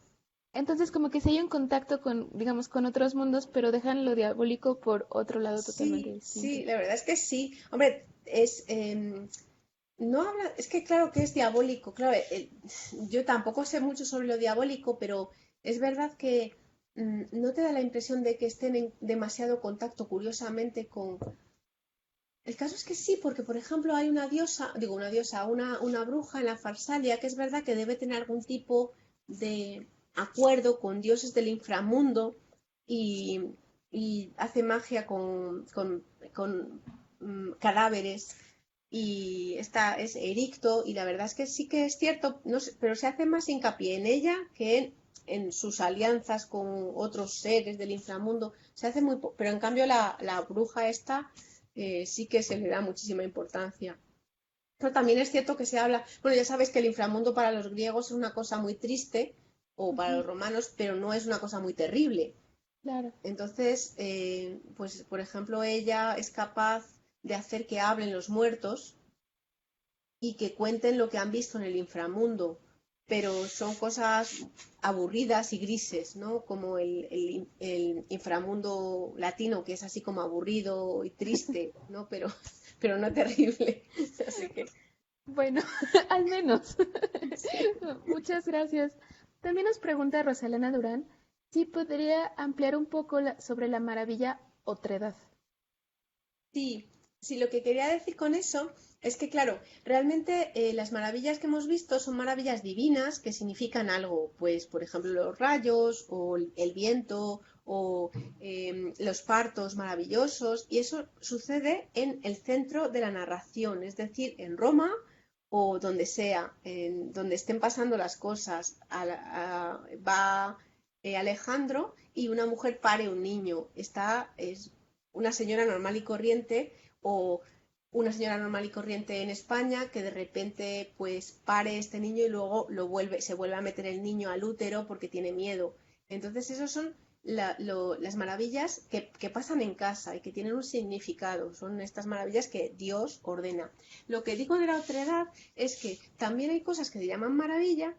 Entonces, como que se hay un contacto con, digamos, con otros mundos, pero dejan lo diabólico por otro lado totalmente Sí, distinto. sí, la verdad es que sí. Hombre, no habla, es que claro que es diabólico, claro, yo tampoco sé mucho sobre lo diabólico, pero es verdad que no te da la impresión de que estén en demasiado contacto, curiosamente, con... El caso es que sí, porque por ejemplo hay una diosa, una bruja en la Farsalia, que es verdad que debe tener algún tipo de acuerdo con dioses del inframundo y, y hace magia con cadáveres y esta es Ericto y la verdad es que sí que es cierto, no sé, pero se hace más hincapié en ella que en sus alianzas con otros seres del inframundo. Se hace pero en cambio la bruja esta sí que se le da muchísima importancia. Pero también es cierto que se habla, bueno, ya sabes que el inframundo para los griegos es una cosa muy triste, o para Ujú, los romanos, pero no es una cosa muy terrible. claro. Entonces, pues por ejemplo, ella es capaz de hacer que hablen los muertos y que cuenten lo que han visto en el inframundo, pero son cosas aburridas y grises, ¿no? Como el inframundo latino, que es así como aburrido y triste, ¿no? Pero no terrible. Así que Bueno, al menos. sí. Muchas gracias. También nos pregunta Rosalena Durán si podría ampliar un poco sobre la maravilla otredad. Sí, sí, lo que quería decir con eso es que, claro, realmente las maravillas que hemos visto son maravillas divinas que significan algo, pues, por ejemplo, los rayos o el viento o los partos maravillosos, y eso sucede en el centro de la narración, es decir, en Roma o donde sea, en donde estén pasando las cosas. Va Alejandro y una mujer pare un niño. una señora normal y corriente o una señora normal y corriente en España que de repente pues pare este niño y luego se vuelve a meter el niño al útero porque tiene miedo. Entonces esos son las maravillas que pasan en casa y que tienen un significado. Son estas maravillas que Dios ordena. Lo que digo de la otredad es que también hay cosas que se llaman maravilla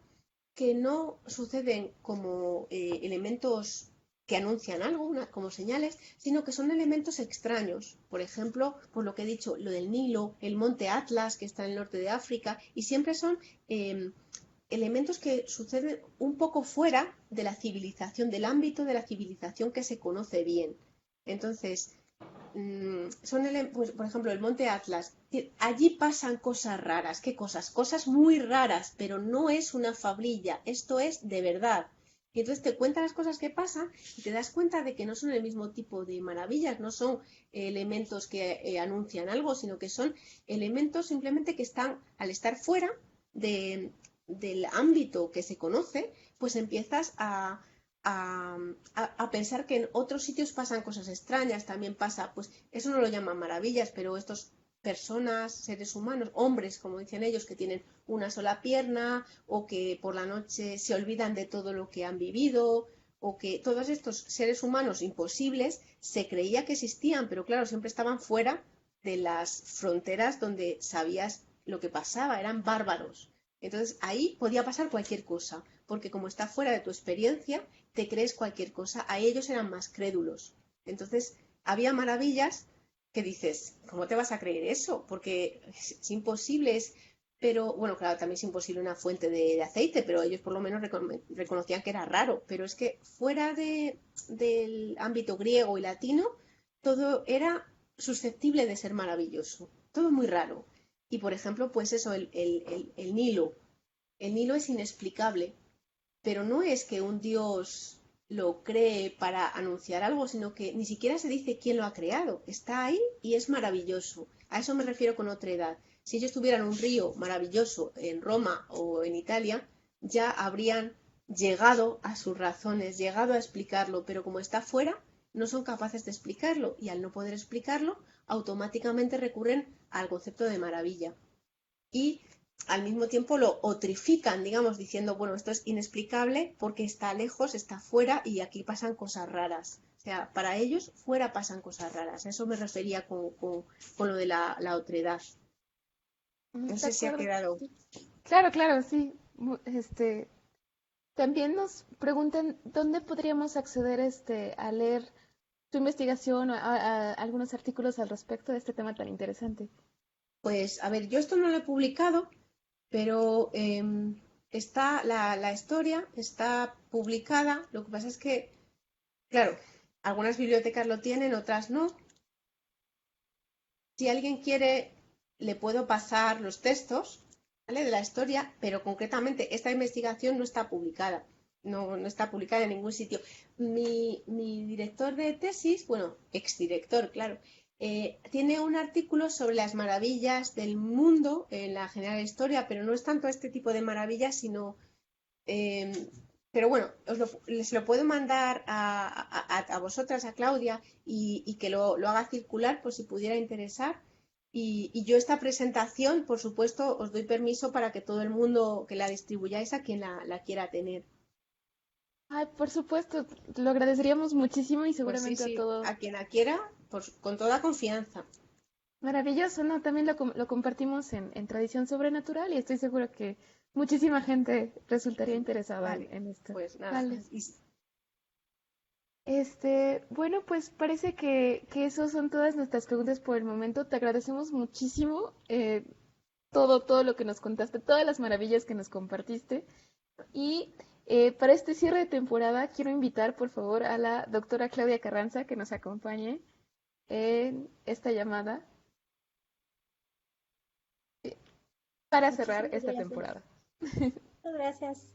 que no suceden como elementos que anuncian algo, como señales, sino que son elementos extraños. Por ejemplo, por lo que he dicho, lo del Nilo, el monte Atlas, que está en el norte de África, y siempre son elementos que suceden un poco fuera de la civilización, del ámbito de la civilización que se conoce bien. Entonces, pues, por ejemplo, el monte Atlas, allí pasan cosas raras. ¿Qué cosas? Cosas muy raras, pero no es una fablilla, esto es de verdad. Y entonces te cuentan las cosas que pasan y te das cuenta de que no son el mismo tipo de maravillas, no son elementos que anuncian algo, sino que son elementos simplemente que están, al estar fuera del ámbito que se conoce, pues empiezas a pensar que en otros sitios pasan cosas extrañas, también pasa, pues eso no lo llaman maravillas, pero estos personas, seres humanos, hombres, como dicen ellos, que tienen una sola pierna o que por la noche se olvidan de todo lo que han vivido o que todos estos seres humanos imposibles se creía que existían, pero claro, siempre estaban fuera de las fronteras donde sabías lo que pasaba, eran bárbaros. Entonces ahí podía pasar cualquier cosa, porque como está fuera de tu experiencia, te crees cualquier cosa. A ellos eran más crédulos. Entonces había maravillas que dices, ¿cómo te vas a creer eso? Porque es imposible, pero bueno, claro, también es imposible una fuente de aceite, pero ellos por lo menos reconocían que era raro. Pero es que fuera del ámbito griego y latino, todo era susceptible de ser maravilloso, todo muy raro. Y por ejemplo, pues eso, el Nilo. El Nilo es inexplicable, pero no es que un dios lo cree para anunciar algo, sino que ni siquiera se dice quién lo ha creado. Está ahí y es maravilloso. A eso me refiero con otra edad. Si ellos tuvieran un río maravilloso en Roma o en Italia, ya habrían llegado a sus razones, llegado a explicarlo, pero como está fuera, no son capaces de explicarlo y al no poder explicarlo, automáticamente recurren al concepto de maravilla. Y al mismo tiempo lo otrifican, digamos, diciendo, bueno, esto es inexplicable porque está lejos, está fuera y aquí pasan cosas raras. O sea, para ellos fuera pasan cosas raras. A eso me refería con lo de la otredad. No De sé si ha acuerdo. quedado. Claro, claro, sí. También nos preguntan dónde podríamos acceder a leer tu investigación o a algunos artículos al respecto de este tema tan interesante. Pues, a ver, yo esto no lo he publicado, pero está la historia, está publicada. Lo que pasa es que, claro, algunas bibliotecas lo tienen, otras no. Si alguien quiere, le puedo pasar los textos, ¿vale? De la historia, pero concretamente esta investigación no está publicada. No está publicada en ningún sitio. Mi director de tesis, bueno, exdirector, claro, tiene un artículo sobre las maravillas del mundo en la general historia, pero no es tanto este tipo de maravillas, sino eh, pero bueno, les lo puedo mandar a vosotras, a Claudia, y que lo haga circular por si pudiera interesar. Y yo esta presentación, por supuesto, os doy permiso para que todo el mundo que la distribuyáis a quien la quiera tener. Ay, por supuesto, lo agradeceríamos muchísimo y Pues sí, seguramente a sí, todo. a quien la quiera, con toda confianza. Maravilloso, ¿no? También lo compartimos en Tradición Sobrenatural y estoy segura que muchísima gente resultaría interesada Vale, en esto. pues nada. Vale. Bueno, pues parece que esas son todas nuestras preguntas por el momento. Te agradecemos muchísimo todo lo que nos contaste, todas las maravillas que nos compartiste. Y para este cierre de temporada quiero invitar, por favor, a la doctora Claudia Carranza que nos acompañe en esta llamada para cerrar Muchísimas esta gracias. temporada. Muchas gracias,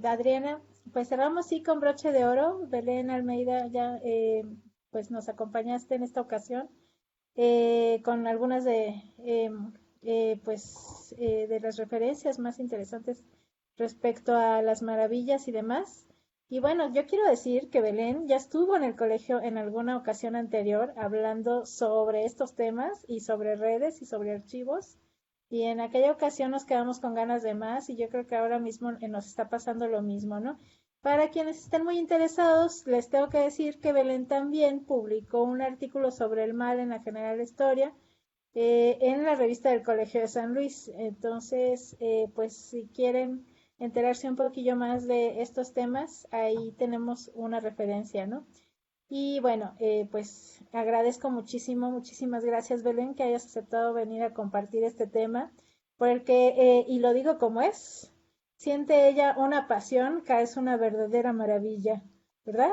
Adriana. Pues cerramos sí con broche de oro. Belén Almeida ya pues nos acompañaste en esta ocasión con algunas de las referencias más interesantes respecto a las maravillas y demás. Y bueno, yo quiero decir que Belén ya estuvo en el colegio en alguna ocasión anterior hablando sobre estos temas y sobre redes y sobre archivos. Y en aquella ocasión nos quedamos con ganas de más y yo creo que ahora mismo nos está pasando lo mismo, ¿no? Para quienes estén muy interesados, les tengo que decir que Belén también publicó un artículo sobre el mal en la General Historia en la revista del Colegio de San Luis. Entonces, pues si quieren enterarse un poquillo más de estos temas, ahí tenemos una referencia, ¿no? Y bueno, pues agradezco muchísimo, muchísimas gracias, Belén, que hayas aceptado venir a compartir este tema, porque, y lo digo como es, siente ella una pasión que es una verdadera maravilla, ¿verdad?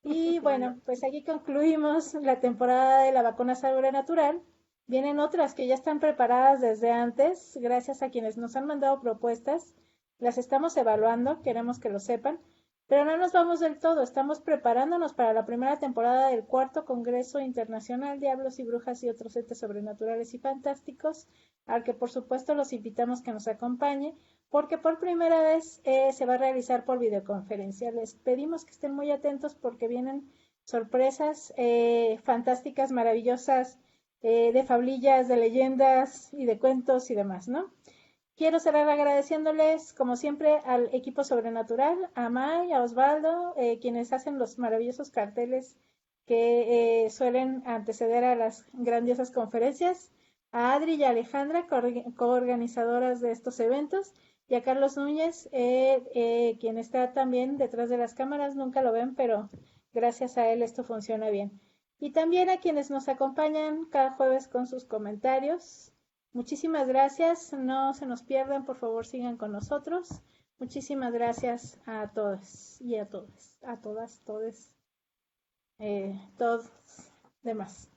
Y Bueno, bueno, pues aquí concluimos la temporada de la vacuna sobrenatural. Vienen otras que ya están preparadas desde antes, gracias a quienes nos han mandado propuestas. Las estamos evaluando, queremos que lo sepan, pero no nos vamos del todo. Estamos preparándonos para la primera temporada del cuarto Congreso Internacional Diablos y Brujas y otros entes sobrenaturales y fantásticos, al que por supuesto los invitamos que nos acompañe porque por primera vez se va a realizar por videoconferencia. Les pedimos que estén muy atentos porque vienen sorpresas fantásticas, maravillosas, de fablillas, de leyendas y de cuentos y demás, ¿no? Quiero cerrar agradeciéndoles, como siempre, al equipo sobrenatural, a May, a Osvaldo, quienes hacen los maravillosos carteles que suelen anteceder a las grandiosas conferencias, a Adri y a Alejandra, coorganizadoras de estos eventos, y a Carlos Núñez, quien está también detrás de las cámaras, nunca lo ven, pero gracias a él esto funciona bien. Y también a quienes nos acompañan cada jueves con sus comentarios. Muchísimas gracias, no se nos pierdan, por favor sigan con nosotros. Muchísimas gracias a todos y a todas, todos demás.